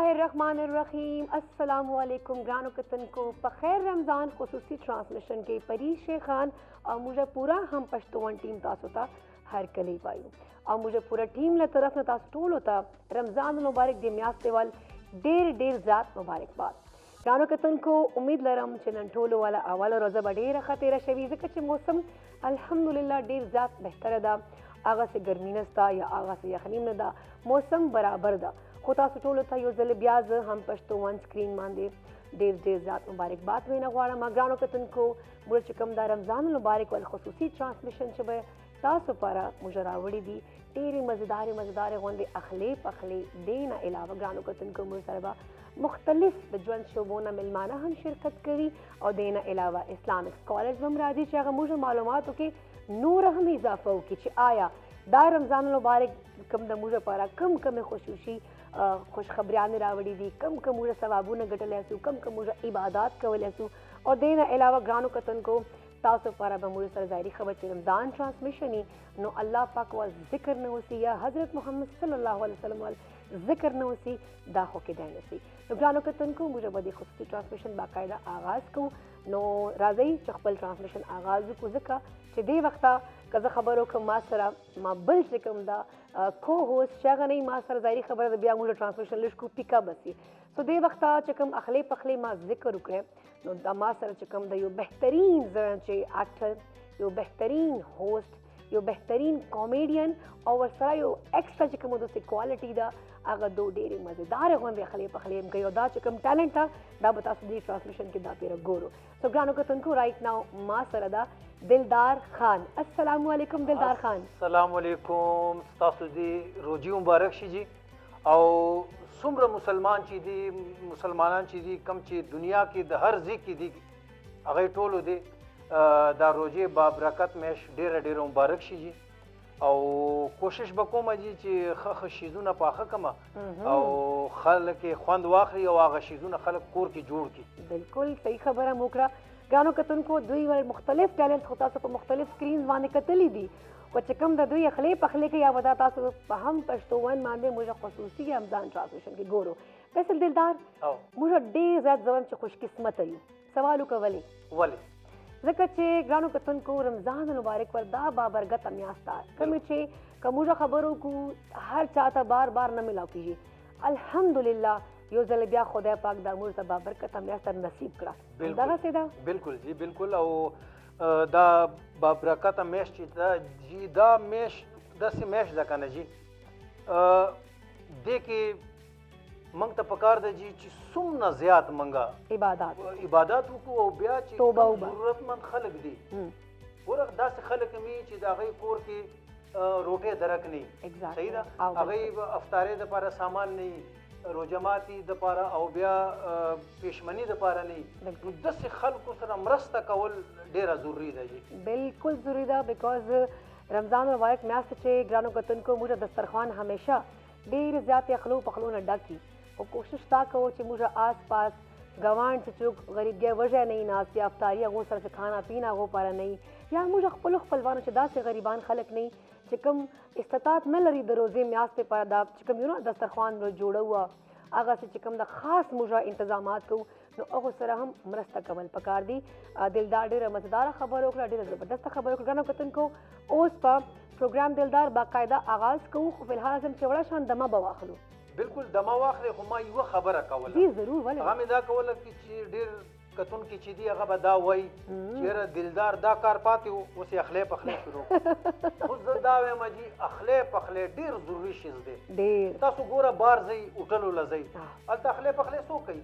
الرحمن الرحیم. السلام علیکم گرانو کتن کو بخیر رمضان خصوصی ٹرانسمیشن کے پریش خان اور مجھے پورا ہم پشتون ٹیم تاسو تا ہر کلی پایو اور مجھے پورا ٹیم له طرف نه تاسو ټول ہوتا رمضان مبارک دی میاشتې وال ډیر زیات مبارکباد. گرانو کتن کو امید لرم چې نن ټولو والا اول ورځ به ډیره ښه تیره شوي ځکه چې موسم الحمدلله ډیر زیات بهتره ده. هغه څه ګرمي نسته یا هغه څه یخني نه ده، موسم برابر ده. خو تاسو ټولو ته یو ځل بیا زه هم پښتو ون سکرین باندې ډیر زیات مبارکباد وینه غواړم. ګرانو کتونکو موږ چې کوم دا رمضان المبارک ول خصوصي ټرانسمیشن چې به تاسو لپاره موږ راوړي دي ډېرې مزیدارې غونډې اخلي پخلي. دې نه علاوه ګرانو کتونکو موږ سره به مختلف د ژوند شعبو نه میلمانه هم شرکت کوي او دې نه علاوه اسلامک سکالرز هم راځي چې هغه موږ معلوماتو کې نور هم اضافه وکړي چې آیا دا رمضان المبارک کوم د موږ لپاره کم خصوصي خوشخبریانې راوړي دي، کم موږ ثوابونه ګټلی سو، کم موږ عبادات کولی سو. او دې نه علاوه ګرانو کتونکو تاسو لپاره به موږ سره ظاهري خبر چې رمضان ټرانسمیشن وي نو الله پاک وال ذکر نه وسي یا حضرت محمد صلی الله علیه وسلم وال ذکر نه وسي دا خو کېدای نه سي. نو ګرانو کتونکو موږ به د خصوصي ټرانسمیشن باقاعده آغاز کوو. نو راځئ چې خپل ټرانسمیشن آغاز وکړو ځکه چې دې وخته که زه خبر وکړم ما سره ما بل چې کوم دا کو هوست چې هغه نه ما سره ظاهري خبره ده بیا موږ ټرانسمیشن لږ کو پیکا بسي. سو دې وخته چې کوم اخلي پخلي ما ذکر وکړم نو دا ما سره چې کوم د یو بهترین چې اکټر، یو بهترین هوست، یو بهترین کامیډین او ورسره یو ایکسټرا چې کوم دوسې کوالټي ده هغه دو ډېرې مزیدارې غونډې اخلي پخلي هم کوي او دا چې کوم ټیلنټ ده دا به تاسو دې ټرانسمیشن کې دا پیره ګورو. سو ګرانو کتونکو رایټ ناو ما سره ده دلدار خان. السلام علیکم دلدار خان. السلام علیکم، تاسو دې روزي مبارک شي جی. او څومره مسلمان چې دي مسلمانان چې دي کم چې دنیا کې د هر ځای کې دي هغه ټولو دې دا روزي بابرکت میش ډیره مبارک شي جی. او کوشش به کومه جی چې ښه شیزونه پاخه کمه او خلک خوند واخلي او هغه شیزونه خلک کور کې جوړ کړي. بالکل صحیح خبره مو کړه. ګرانو کتونکو دوی مختلف ټیلنټ خو تاسو په مختلف سکرینز باندې کتلی دي خو چې کوم د دوی اخلي پخلي کوي یا به دا تاسو په هم پښتو ون باندې موږ خصوصي رمضان ټرانسمیشن کې ګورو. فیصل دلدار موږ ډېر زیات زوم چې خوش قسمته یو. سوال وکړئ ولې؟ ځکه چې ګرانو کتونکو رمضان المبارک ور دا بابرکته میاشت ده کومې چې که موږ خبرو کوو هر چاته بار نه ملاو کېږي. الحمدلله یو ځل بیا خدای پاک دا موږ ته بابرکته میاشت نصیب کړه. دغسې ده بالکل جی بالکل. او دا بابرکته میاشت چې ده جی دا میاشت داسې میاشت ده که نه جی دې کې منګ ته پکار ده جی چې څومره زیات منګه عبادات وکړو او بیا چې ضرورتمند خلک دي ګوره داسې خلک مي چې د هغوی کور کې روټۍ درک نه صحیح ده هغوی افطارۍ دپاره سامان نه روجماتي دپاره او بیا پېشمني دپاره نه نو داسې خلکو سره مرسته کول ډېره ضروري ده جی. بالکل ضروري ده بیکاز رمضان مبارک میاشت چې ګرانو کتونکو موږ دسترخوان همیشه ډېر زیات اخلو پخلو نه ډک وي او کوشش دا کوو چې موږ آس پاس ګاونډ چې څوک غریبګۍ وجه نه وي ناست یا افطاري هغو سره چې کھانا پینا هغو لپاره نه وي یا موږ خپلو خپلوانو چې داسې غریبان خلک نه وي چې کوم استطاعت نه لري د روزې میاشتې لپاره دا چې کوم دسترخوان جوړوه هغه چې کوم د خاص موږ انتظامات کوو نو هغو سره هم مرسته کول پکار دي. دلدار ډېره مزیداره خبره وکړه، ډېره زبردسته خبره وکړه. ګرانو کتونکو اوس په پروګرام دلدار باقاعده آغاز کوو خو فلحال هم چې وړه شان دمه به واخلو. بالکل دمه واخلې خو ما یوه خبره کوله جی ضرور ولې هغه مې دا کوله چې ډېر کتونکي چې دي هغه به دا وایي چې یاره دلدار دا کار پاتې و اوس یې اخلی پخلی شروع اوس زه دا وایم جي اخلی پخلی ډېر ضروري شیز دی. ډېر تاسو ګوره بار ځئ هوټلو له ځئ هلته اخلی پخلی څوک کوي؟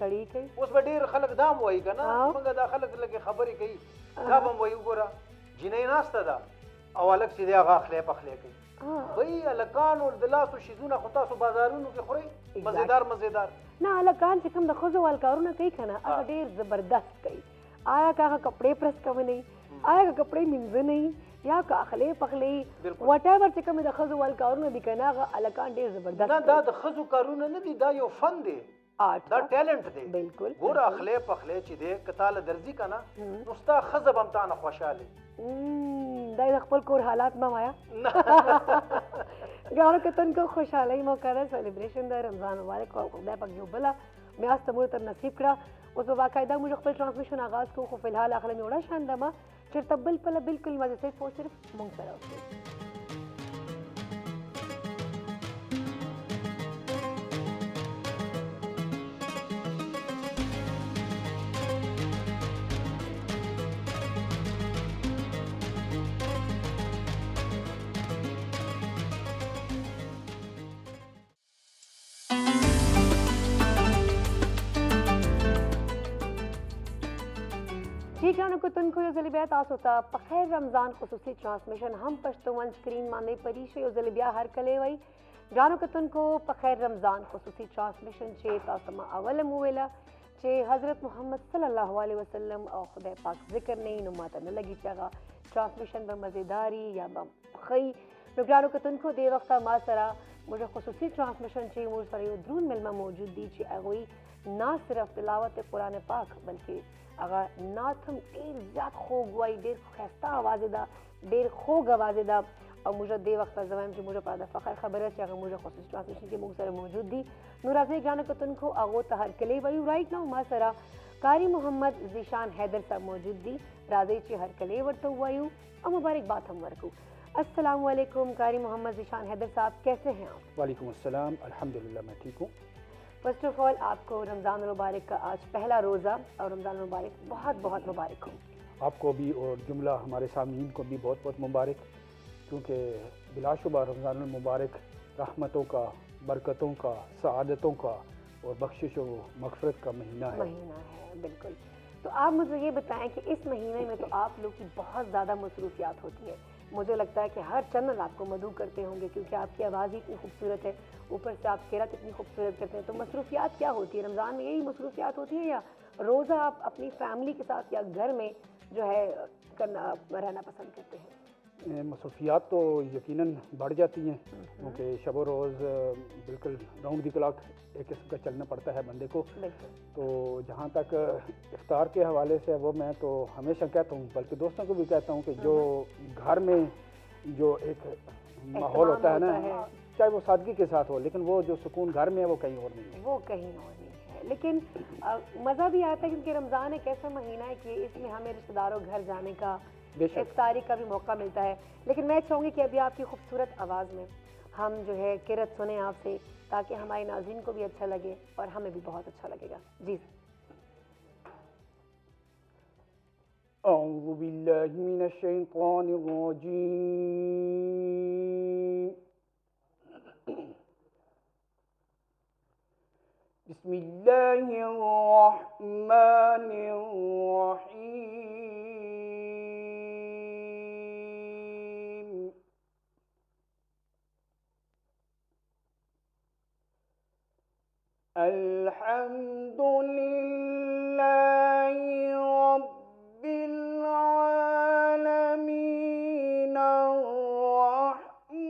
سړي کوي. اوس به ډېر خلک دا هم وایي که نه موږ دا خلک لږې خبرې کوي دا به هم وایي وګوره جینۍ ناسته ده او هلک چې دی هغه اخلی پخلی کوي. وایي هلکانو د لاسو شیزونه خو تاسو بازارونو کې خورئ مزیدار نه هلکان چې کوم د ښځو وال کارونه کوي که نه هغه ډېر زبردست کوي. آیا که هغه کپړې پرس کوي نه آیا که کپړې مینځه نه یا که اخلی پخلی وټ ایور چې کومې د ښځو وال کارونه دي که نه هغه هلکان ډېر زبردست نه دا د ښځو کارونه نه دي دا یو فن دی دا ټیلنټ دی. بالکل ګوره اخلی پخلی چې دی که تا له درځي که نه نو ستا ښځه به هم تا نه خوشحالې دا د خپل کور حالات به وایا ګرانو کتونکو خوشحالۍ موقع ده، سیلیبریشن ده، رمضان مبارک او خدای پاک یو بله میاشت مو ته نصیب کړه. اوس به باقاعده موږ خپل ټرانسمیشن آغاز کوو، خو فلحال اخله مې وړه شاندمه چېرته بل پله بلکل مزه صرف او صرف موږ سره اوسئ. جی ګرانو کتونکو یو ځل بیا تاسو ته په خیر رمضان خصوصي ټرانسمیشن هم پښتو ون سکرین باندې پرې شي. یو ځل بیا هر کلی وایي ګرانو کتونکو په خیر رمضان خصوصي ټرانسمیشن چې تاسو ما اوله مو ویله چې حضرت محمد صلی الله علیه وسلم او خدای پاک ذکر نه نو ماته نه لګي چې هغه ټرانسمیشن به مزیداري یا به ښه. نو ګرانو کتونکو دې وخته ما سره موږ خصوصي ټرانسمیشن چې موږ سره یو درون مېلمه موجود دي چې هغوی نه صرف تلاوت قرآن پاک بلکې هغه نعت هم ډېر زیات خوږ وایي، ډېر ښایسته اواز یې ده، ډېر خوږ اواز یې ده. او موږ دې وخت زه وایم چې موږ په د فخر خبره چې هغه موږ خصوصي ټرانسمیشن کې موږ سره موجود دي. نو راځئ ګرانو کتونکو هغو ته هرکلی وایو. رایټ نو ما سره قاری محمد ذیشان حیدر صاحب موجود دي. راځئ چې هرکلی ورته ووایو او مبارکباد هم ورکو. السلام علیکم قاری محمد ذیشان حیدر صاحب، کیسے ہیں آپ؟ وعلیکم السلام، الحمدللہ میں ٹھیک ہوں. فرسٹ آف آل آپ کو رمضان المبارک کا آج پہلا روزہ اور رمضان المبارک بہت بہت مبارک ہو. آپ کو بھی اور جملہ ہمارے سامعین کو بھی بہت بہت مبارک، کیونکہ بلا شبہ رمضان المبارک رحمتوں کا، برکتوں کا، سعادتوں کا اور بخشش و مغفرت کا مہینہ ہے. بالکل. تو آپ مجھے یہ بتائیں کہ اس مہینے میں تو آپ لوگ کی بہت زیادہ مصروفیات ہوتی ہیں. مجھے لگتا ہے کہ ہر چینل آپ کو مدعو کرتے ہوں گے کیونکہ آپ کی آواز ہی اتنی خوبصورت ہے، اوپر سے آپ قرات اتنی خوبصورت کرتے ہیں. تو مصروفیات کیا ہوتی ہے رمضان میں؟ یہی مصروفیات ہوتی ہیں یا روزہ آپ اپنی فیملی کے ساتھ یا گھر میں جو ہے رہنا پسند کرتے ہیں؟ مصروفیات تو یقیناً بڑھ جاتی ہیں کیونکہ شب و روز بالکل راؤنڈ دی کلاک ایک قسم کا چلنا پڑتا ہے بندے کو. تو جہاں تک افطار کے حوالے سے وہ میں تو ہمیشہ کہتا ہوں، بلکہ دوستوں کو بھی کہتا ہوں کہ جو گھر میں جو ایک ماحول ہوتا ہے نا، چاہے وہ سادگی کے ساتھ ہو، لیکن وہ جو سکون گھر میں ہے وہ کہیں اور نہیں ہے. وہ کہیں اور نہیں ہے، لیکن مزہ بھی آتا ہے کیونکہ رمضان ایک ایسا مہینہ ہے کہ اس میں ہمیں رشتہ داروں گھر جانے کا، افطاری کا بھی موقع ملتا ہے. لیکن میں چاہوں گی کہ ابھی آپ کی خوبصورت آواز میں ہم جو ہے قرات سنیں آپ سے، تاکہ ہمارے ناظرین کو بھی اچھا لگے اور ہمیں بھی بہت اچھا لگے گا. جی. اعوذ باللہ من الشیطان الرجیم. بسم اللہ الرحمن الرحیم. الحمد للہ رب العالمین الرحمن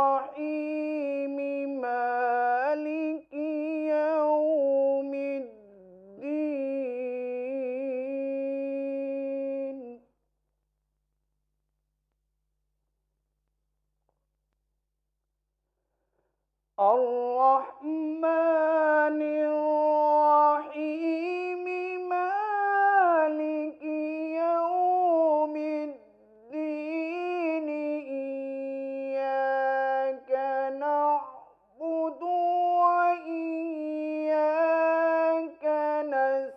الرحیم مالک یوم الدین. الرحمن الرحیم مالک یوم الدین. ایاک نعبد وإیاک نستعین.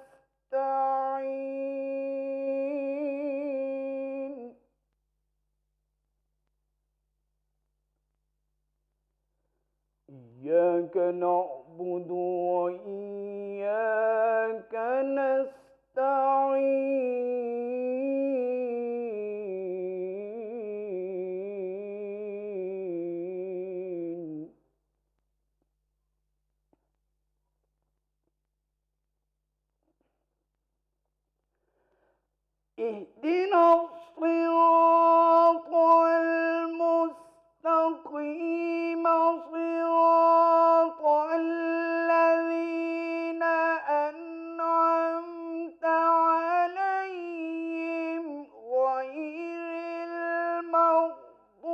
إياك نعبد وإياك نستعين. اهدنا الصراط المستقيم صراط الذين أنعمت عليهم غير المغضوب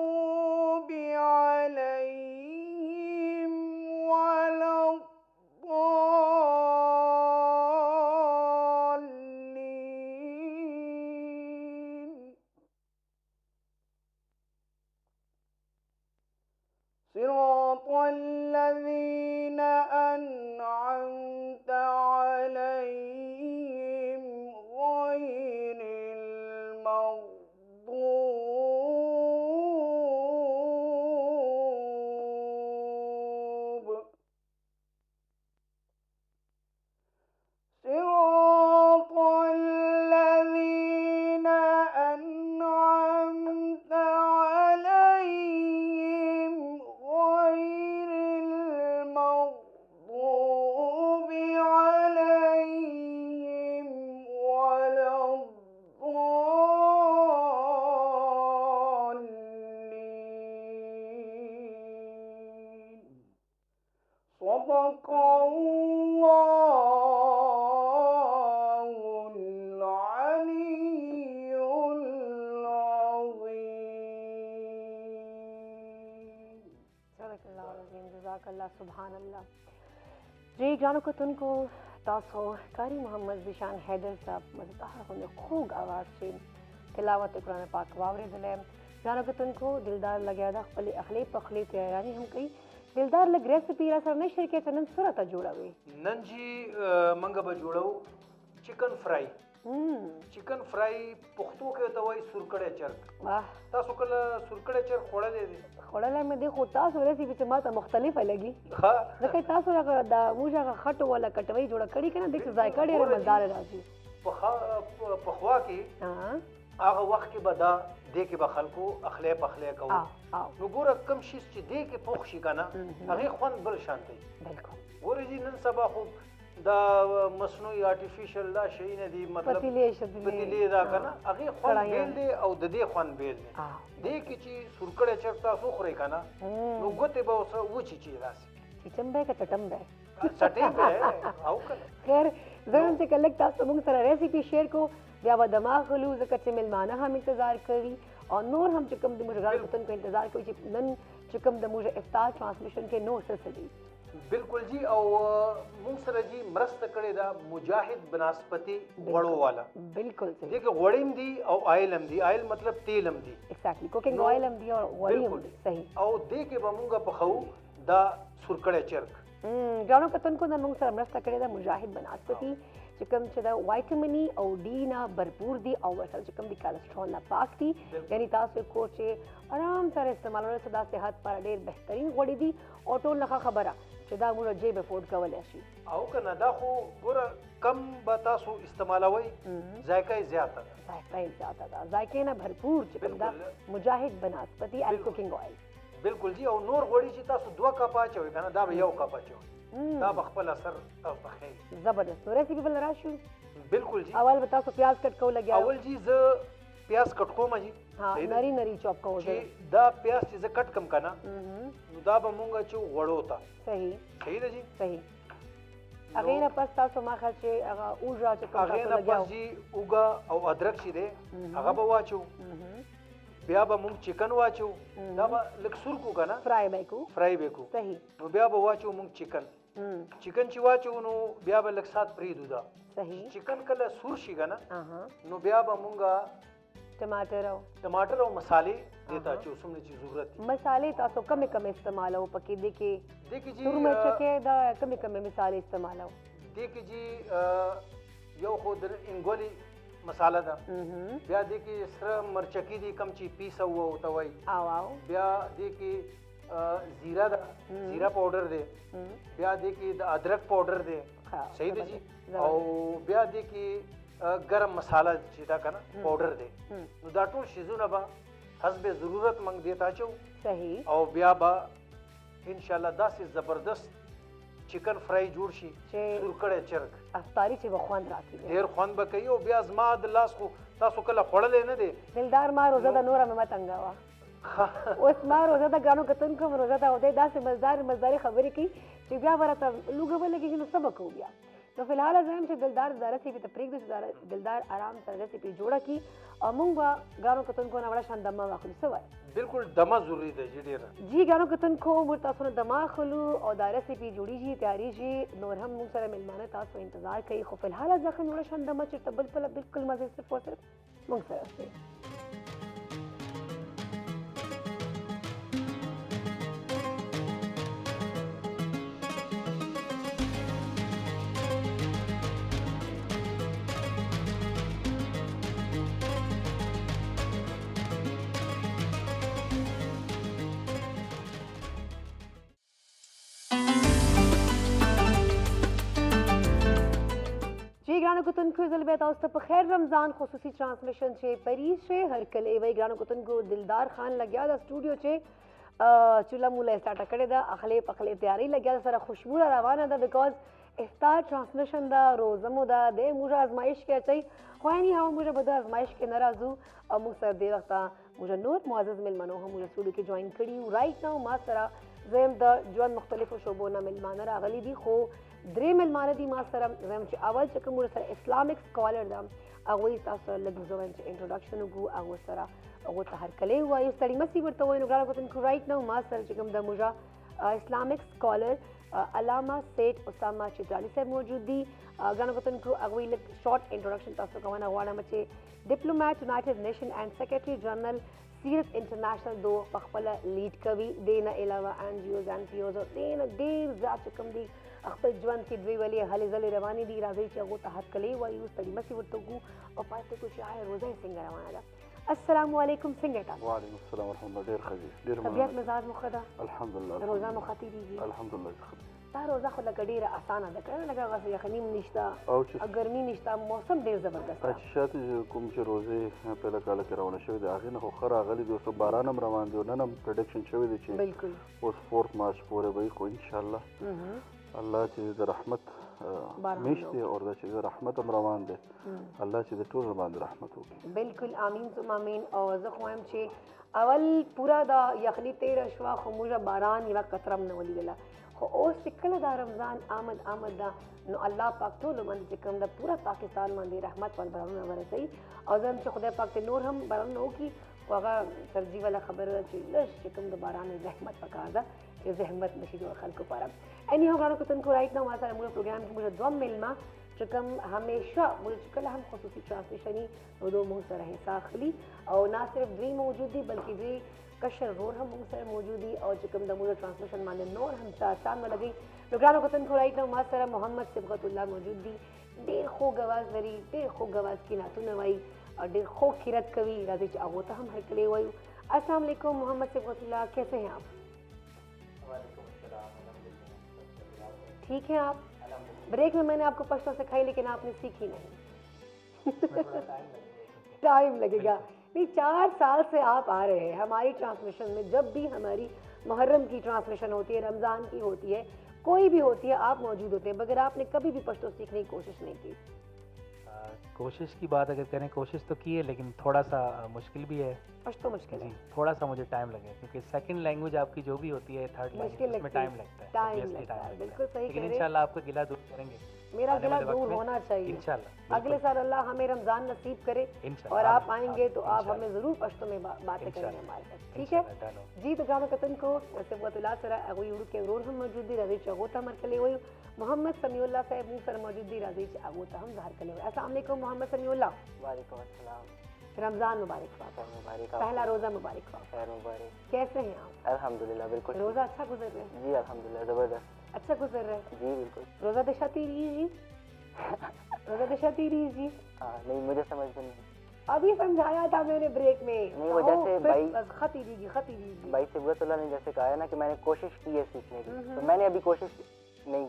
صدق الله العلي العظيم. صدق اللہ العظیم. جزاک اللہ. سبحان اللہ. جی گرانو کتن کو تاسو قاری محمد ذیشان حیدر صاحب مزدار ہونے خوب آواز سے تلاوت قرآن پاک واورے دلے. گرانو کتن کو دلدار لگیا دا خپل اخلی پخلی تیاری ہم کئی دلدار لگ ریسپی را سر نشر کے چنن سرطا جوڑا ہوئی. نن جی منگا با جوڑاو چکن فرائی. چکن فرائی پختو کے توائی سرکڑے چرک. واہ تاسو کلا سرکڑے چرک خوڑا دے دے خوڑا میں دیکھو تاسو ریسپی چھ ماتا مختلف ہے لگی. ہاں زکر تاسو را دا موجا کا خٹو والا کٹوئی جوڑا کڑی کنا دیکھ ذائقہ ڈیر مزدار راجی. پخوا کی ہاں آغا وقت کی با دا دے کے با خلکو اخلے پخلے کهو. نو ګوره کم شیز چې دې کې پوخ شي که نه هغې خوند بل شان دی. بالکل ګورې جي نن سبا خو دا مصنوعي آرټیفیشل دا شیونه دي مطلب پتیلې دا که نه هغې خوند بیل دی او د دې خوند بیل دی. دې کې چې سورکړی چرک تاسو وخورئ که نه نو ګوتې به اوس وچیچي داسې چیچم بے که چټم بے چټې به او که نه. خیر زرم چې کلک تاسو موږ سره ریسپي شیر کو بیا به دماغ غلو ځکه چې مېلمانه هم انتظار کوي او نور هم چې کوم د موږ ګران وطن کو انتظار کوي چې نن چې کوم د موږ افطار ټرانسمیشن کې نور سلسلې بالکل جی. او موږ سره جی مرسته کړې ده مجاهد بناسپتي غوړو والا. بالکل صحیح. دې کې غوړی هم دي او آئل هم دي. آئل مطلب تیل هم دي. ایگزیکټلی کوکنګ آئل هم دي او غوړی هم دي. صحیح. او دې کې به موږ پخوو دا سورکړی چرک. ګرانو کتونکو نن موږ سره مرسته کړې ده مجاهد بناسپتي چې کوم چې دا وایټامین او ډي نه ભરપૂર دي او ورسره چې کوم دي کولیسټرول نه پاک دي. یعنی تاسو کور چې آرام سره استعمالول سره د صحت لپاره ډېر بهترین غوړي دي او ټول نه خبره چې دا موږ جیب افورډ کولی شي. او که نه دا خو ګوره کم به تاسو استعمالوئ ذایقه یې زیاته ده. ذایقه یې زیاته ده. ذایقې نه ભરપૂર چې کوم دا مجاهد بناسپتي اینڈ کوکنګ آئل. بالکل جی. او نور غوړي چې تاسو 2 کپ اچوئ که نه دا به 1 کپ اچوئ. دا به خپل اثر تاسو ته ښیي. زبردست. نو ریسپي بل راشو. بالکل جی. اول به تاسو پیاز کټ کو لګیا. اول جی زه پیاز کټ کوم جی. ها نری نری چاپ کو. چې دا پیاز چې زه کټ کم که نه نو دا به مونږ چې غوړو ته. صحیح. صحیح ده جی. صحیح. هغې نه پس تاسو ما خیال چې هغه اوږه چې کوم هغې نه پس جی اوږه او ادرک چې دی هغه به واچو. بیا به مونږ چکن واچو. دا به لږ سور کو که نه فرای به کو. فرای به کو. صحیح. نو بیا به واچو مونږ چکن. چکن چې واچو نو بیا به لږ سات پرېږدو دا. صحیح. چکن کله سور شي که نه نو بیا به مونږ ټماټر او مسالې دې ته اچو څومره چې ضرورت دي. مسالې تاسو کمې کمې استعمالوو پکې دې کې جی سور مرچ کې دا کمې کمې مسالې استعمالوو. دې کې جی یو خو د انګولي مساله ده. بیا دې کې سره مرچکي دي کم چې پیسه ورته وایي. بیا دې کې زیره ده. زیره پاوډر دی. بیا دې کې د ادرک پاوډر دی. صحیح ده جی. او بیا دې کې ګرم مساله چې دا که نه پاوډر دی. نو دا ټول شیزونه به حسب ضرورت موږ دې ته اچوو. صحیح. او بیا به انشاءالله داسې زبردست چکن فرائی جوړ شي سورکړی چرګ افطاري چې به خوند راکړي ډېر خوند به کوي. او بیا زما د لاس خو تاسو کله خوړلی نه دی دلدار. ما روزه ده نوره مې مه تنګوه. اوس ما روزه ده ګرانو کتونکو روزه ده او دی داسې مزداري خبرې کوي چې بیا به راته لوږه ولګېږي نو څه به کوو بیا. نو فی الحال زه یم چې دلدار دا ریسپي ته پرېږدو چې دلدار آرام سره ریسپي جوړه کړي او موږ به ګرانو کتونکو نه وړه شان دمه واخلو. څه وایي؟ بالکل دمه ضروري ده جی ډېره. جی ګرانو کتونکو موږ تاسو نه دمه اخلو او دا ریسپي جوړیږي تیارېږي. نور هم موږ سره مېلمانه تاسو انتظار کوي. خو فی الحال ځکه وړه شان دمه چېرته بل پله بالکل مزې صرف او صرف موږ سره اوسئ. ګرانو کتونکو زه بیا تاسو ته په خیر رمضان خصوصي ټرانسمیشن چې پیریز چې هر کله وی ګرانو کتونکو دلدار خان لګیا دا سټوډیو چې چوله موله سٹارټ کړی دا اخلي پخلي تیاری لګیا سره خوشبو روانه ده بیکاز افطار ټرانسمیشن دا روزه مو دا د موږ ازمایش کې اچي خو نه هم موږ به د ازمایش کې ناراضو او موږ سره دی وخت موږ نور معزز ملمنو هم موږ سټوډیو کې جوائن کړي رائټ ناو ما سره زم د ژوند مختلفو شعبو نه ملمانه راغلي دي خو درې ملمانه دي ما سره زم چې اول چې کوم سره اسلامک سکالر ده هغوی تاسو سره لږ زه وایم چې انټروډکشن وکړو هغو سره هغو ته هرکلی ووایو ستړي مسي ورته وایو نو ګرانو کتونکو رایټ نو ما سره چې کوم د موږ اسلامک سکالر علامه سید اسامه چترالی صاحب موجود دي ګرانو کتونکو هغوی لږ شارټ انټروډکشن تاسو کوونه غواړم چې ډیپلوماټ یونایټډ نیشن اینڈ سیکرټري جنرل سیرت انټرنیشنل دو په خپله لیډ کوي دې نه علاوه این جی اوز این پی اوز او دې نه ډېر زیات چې کوم دي خپل ژوند کې دوی ولې هلې ځلې روانې دي راځئ چې هغو ته هرکلی وایو ستړي مسي ورته وکړو او پاتې کړو چې آیا روزه یې څنګه روانه ده السلام علیکم څنګه تاسو وعلیکم السلام ورحمۃ اللہ ډېر ښه دي ډېر طبیعت مننه مزاج مو ښه ده الحمدلله روزه مو ښه تېرېږي الحمدلله ښه دي دا روزه خو لکه ډېره اسانه ده که نه لکه هغسې یخني هم نشته او چې ګرمي نشته موسم ډېر زبردست دا ده چې شاته کوم چې روزې پهله کاله کې روانه شوې دي هغې نه خو ښه راغلي دي اوس باران هم روان دی او نن هم پرډکشن شوی دی چې بلکل اوس 4 مارچ پورې به وي خو انشاءالله الله چې د رحمت میاشت دی او دا چې د رحمت هم روان دی الله چې د ټولو باندې رحمت وکړي بلکل آمین ثم آمین او زه خو وایم چې اول پورا دا یخني تېره شوه خو موږ باران یوه قطره هم نه ولیدله خو اوس چې کله دا رمضان آمد ده نو الله پاک ټولو باندې چې کوم ده پوره پاکستان باندې رحمت باندې بارانونه ورسوي او زه هم چې خدای پاک ته نور هم بارانونه وکړي خو هغه ترجیح والا خبره ده چې لږ چې کوم د باران رحمت پکار ده چې زحمت نشي د خلکو لپاره اني هو ګرانو کتونکو رایټ نو ما سره موږ پروګرام کې موږ دوه میلمه چې کوم همیشه موږ چې کله هم خصوصي ټرانسلیشن نو دو موږ سره حصہ اخلي او نه صرف دوی موجود دي بلکې دوی کشر رور هم موږ سره موجود دي او چې کوم د موږ ټرانسلیشن باندې نور هم ساتان ولګي نو ګرانو کتونکو رایټ نو ما سره محمد صبغت الله موجود دي ډېر خوږ اواز لري ډېر خوږ اواز کې نعتونه وایي اور ډېر خوږ خیرت کوي راځئ چې هغو ته هم هرکلی وایو السلام علیکم محمد صبغت اللہ کیسے ہیں آپ ٹھیک ہے آپ بریک میں میں نے آپ کو پشتو سکھائی لیکن آپ نے سیکھی نہیں ٹائم لگے گا نہیں 4 سال سے آپ آ رہے ہیں ہماری ٹرانسمیشن میں جب بھی ہماری محرم کی ٹرانسمیشن ہوتی ہے رمضان کی ہوتی ہے کوئی بھی ہوتی ہے آپ موجود ہوتے ہیں مگر آپ نے کبھی بھی پشتو سیکھنے کی کوشش نہیں کی کوشش کی بات اگر کریں کوشش تو کی ہے لیکن تھوڑا سا مشکل بھی ہے پشتو مشکل ہے تھوڑا سا مجھے ٹائم لگے کیونکہ سیکنڈ لینگویج آپ کی جو بھی ہوتی ہے تھرڈ لینگویج میں ٹائم لگتا ہے ٹائم لگتا ہے بالکل صحیح لیکن انشاءاللہ آپ کا گلہ دور کریں گے میرا گلہ دور ہونا چاہیے انشاءاللہ اگلے سال اللہ ہمیں رمضان نصیب کرے اور آپ آئیں گے تو آپ ہمیں ضرور پشتو میں باتیں کریں گے ہمارے ساتھ ٹھیک ہے جی تو گرانو کتونکو صبغت الله سره هغوی وړوکی ورور هم موجود دي راځئ چې هغو ته هم هرکلی وایو محمد سمیع الله صاحب موږ سره موجود دي راځئ چې هغو ته هم زه هرکلی وایو السلام علیکم محمد سمیع الله وعلیکم السلام رمضان مبارک ہوا مبارک پہلا روزہ مبارک ہوا خیر مبارک کیسے ہیں آپ الحمدللہ بالکل روزہ اچھا گزر رہا ہے جی الحمدللہ زبردست اچھا گزر رہا ہے جی بالکل روزہ دشا تیری جی روزہ دشا تیری جی ہاں نہیں مجھے سمجھ میں نہیں ابھی سمجھایا تھا میں نے بریک میں نہیں وہ جیسے بھائی خطی بھائی صبغت اللہ نے جیسے کہا ہے نا کہ میں نے کوشش کی ہے سیکھنے کی تو میں نے ابھی کوشش نہیں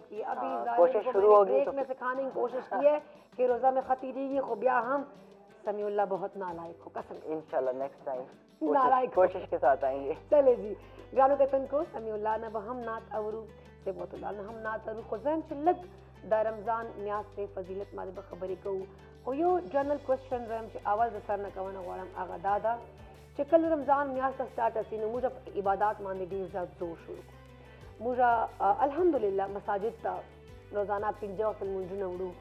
کی ابھی کوشش شروع ہوگی بریک میں سکھانے کی کوشش کی ہے کہ روزہ میں خطی دیگی خوبیا ہم سمیع اللہ بہت نالائق ہو قسم انشاءاللہ نیکسٹ ٹائم نالائق کوشش کے ساتھ آئیں گے چلے جی گرانو کتن کو سمیع اللہ نہ ہم نات اورو صبغت اللہ نہ ہم نات اورو خزم چلک دا رمضان میاس سے فضیلت مالے بخبری کو او یو جنرل کوېسچن زم چې اول د سر نه کوونه غواړم هغه دا ده چې کله رمضان میاشت سٹارټ شي نو موږ په عبادات باندې ډېر زیات زور شروع کړو موږ الحمدلله مساجد ته روزانه پنځه وخت لمونځونه وړو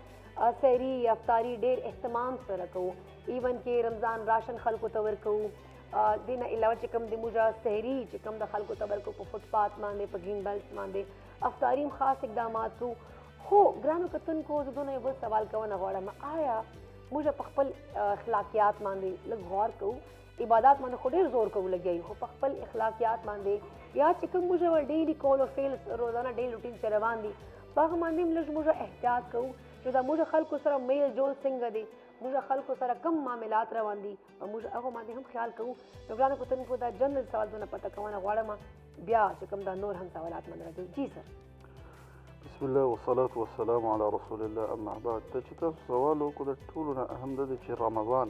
سحري افطاري ډېر اهتمام سره کوو ایون کې رمضان راشن خلکو ته ورکوو دې نه علاوه چې کوم د موږ سحري چې کوم د خلکو ته ورکوو په فوټ پات باندې په گرین بیلټ باندې افطاري هم خاص اقدامات کوو خو ګرانو کتونکو زه دونه یو بل سوال کوونه غواړم آیا موږ په خپل اخلاقیات باندې لږ غور کوو عبادات باندې خو ډېر زور کوو لګیا خو په خپل اخلاقیات باندې یا چې کوم موږ ډیلی کول او فیل روزانه ډیلی روټین چې روان دي په هغه باندې هم لږ موږ احتیاط کوو چې دا موږ خلکو سره میل جول څنګه دی موږ خلکو سره کم معاملات روان دي او موږ هغه باندې هم خیال کوو نو ګرانو کتونکو دا جنرل سوال دونه پته کوونه غواړم بیا چې کوم دا نور هم سوالات من راځي جی سر بسم الله والصلاة والسلام على رسول الله اما بعد ته چې تاسو سوال وکړو د ټولو نه اهم ده چې رمضان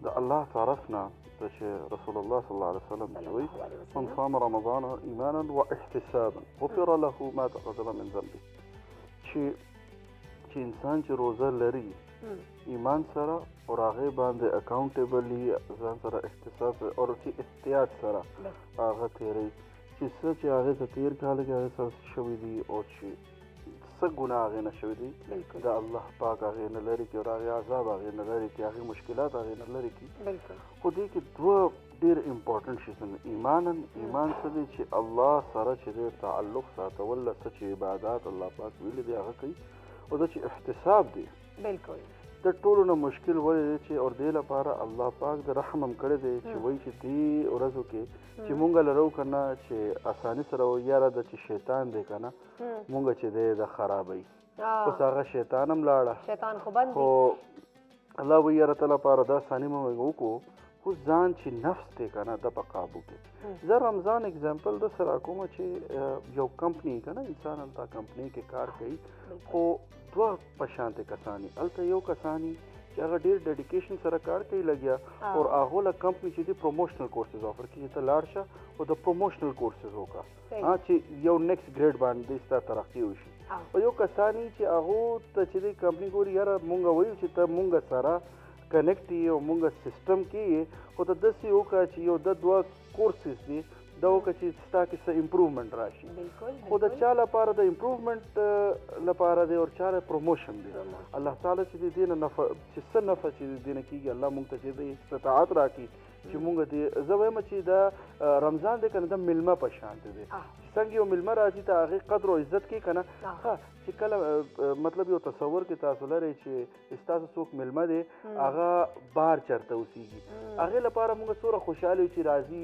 د الله طرفنا چې رسول الله صلی الله علیه وسلم وایي من صام رمضان ایمانا واحتسابا غفر له ما تقدم من ذنبه چې انسان چې روزه لري ایمان سره او هغه باندې اکاونټیبلی ځان سره احتساب او چې احتیاط سره هغه تیری چې څه چې هغه ته تیر کال کې هغه سره شوی دی او چې څه ګناه هغه نه شوی دی د الله پاک هغه نه لري کې او هغه عذاب هغه نه لري کې هغه مشکلات هغه نه لري کې خو دې کې دوه ډېر امپورټنټ شي ایمان څه دی چې الله سره چې تعلق ساتول څه چې عبادات الله پاک ویلي دی هغه کوي او دا چې احتساب دی بالکل د ټولو نه مشکل ولې دی چې اور دې لپاره الله پاک د رحم هم کړی دی چې وایي چې دې ورځو کې چې مونږ لرو که نه چې اساني سره یاره د چې شیطان دی که نه مونږ چې دی د خرابوي اوس هغه شیطان هم لاړه خو الله وایي یاره ته لپاره دا اساني مو وکړو خو ځان چې نفس دی که نه د په قابو کې زه رمضان اگزامپل د سره کوم چې یو کمپنی که نه انسان هلته کمپنی کې کار کوي خو دوه په شانتې کسانی هلته یو کسانی چې هغه ډېر ډیډیکیشن سره کار کوي لګیا او هغو له کمپنی چې دی پروموشنل کورسز آفر کوي چې ته لاړ شه او د پروموشنل کورسز وکړه چې یو نیکسټ ګریډ باندې ستا ترقي وشي او یو کسانی چې هغو ته چې دی کمپنی ګوري یاره مونږ وایو چې ته مونږ سره کنیکټ یې او مونږ سیسټم کې یې خو ته داسې وکړه چې یو د دوه کورسز دي دا وکړه چې ستا کې څه امپروومنټ راشي خو د چا لپاره د امپروومنټ لپاره دی او چا پروموشن دی الله تعالی چې د دې نه نفع چې څه نفع چې د دې نه کېږي الله مونږ ته چې د استطاعت راکړي چې مونږ دې زه وایم چې دا رمضان دی که نه د میلمه په شانتې دی چې څنګه یو میلمه راځي ته هغې قدر او عزت کوي که نه چې کله مطلب یو تصور کې تاسو لرئ چې ستاسو څوک میلمه دی هغه بار چېرته اوسېږي هغې لپاره مونږ څومره خوشحاله یو چې راځي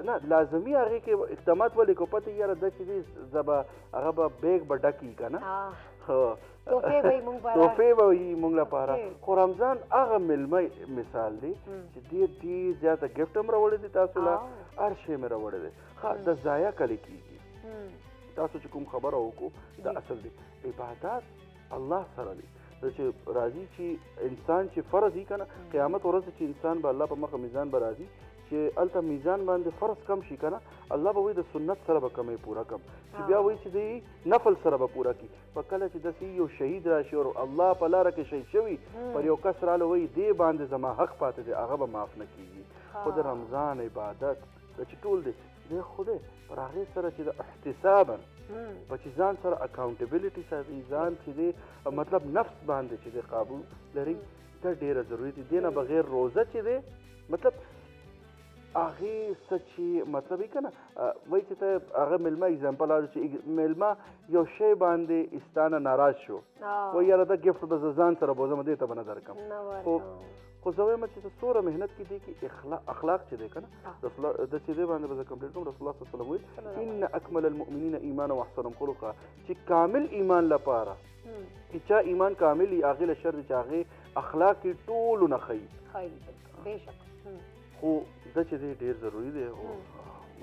نه لازمي هغې کې اقدامات ولې کو پته یاره ده چې دی زه به هغه به بیګ به ډکي که نه تحفې به وي مونږ لپاره خو رمضان هغه میلمه مثال دی چې ډېر زیاته ګفټ هم راوړی دی تاسو له هر شی مې راوړی دی د ضایع کلی کېږي تاسو چې کوم خبره وکړو دا اصل دی عبادات الله سره دی چې راځي چې انسان چې فرض وي که نه قیامت ورځ چې انسان به الله په مخه میزان به راځي چې هلته میزان باندې فرض کم شي که نه الله به وایي د سنت سره به کمی پوره کم چې بیا وایي چې دی نفل سره به پوره کړي په کله چې داسې یو شهید راشي او الله په لاره کې شهید شوي پر یو کس راله وایي دې باندې زما حق پاتې دی هغه به معاف نه کېږي خو د رمضان عبادت چې ټول دی دی خو دی پر هغې سره چې د احتسابا په چې ځان سره اکاونټیبلیټي ساتي ځان چې دی مطلب نفس باندې چې دی قابو لري دا ډېره ضروري دی دې نه بغیر روزه چې دی مطلب هغې څه چې مطلب یې که نه وایي چې ته هغه میلمه اګزامپل اړو چې میلمه یو شی باندې استانه ناراض شو وایي یاره دا ګفټ به زه ځان سره بوځم دې ته به نه درکړم خو زه وایم چې ته څومره محنت کې دی کې اخلاق چې دی که نه د چې دی باندې به زه کمپلیټ کوم رسول الله صلی الله علیه وسلم ویل ان اکمل المؤمنین ایمانا واحسنهم خلقا چې کامل ایمان لپاره چې چا ایمان کامل وي هغې له شر دی چې هغې اخلاق یې ټولو نه ښیي خو دا چې دی ډېر ضروري دی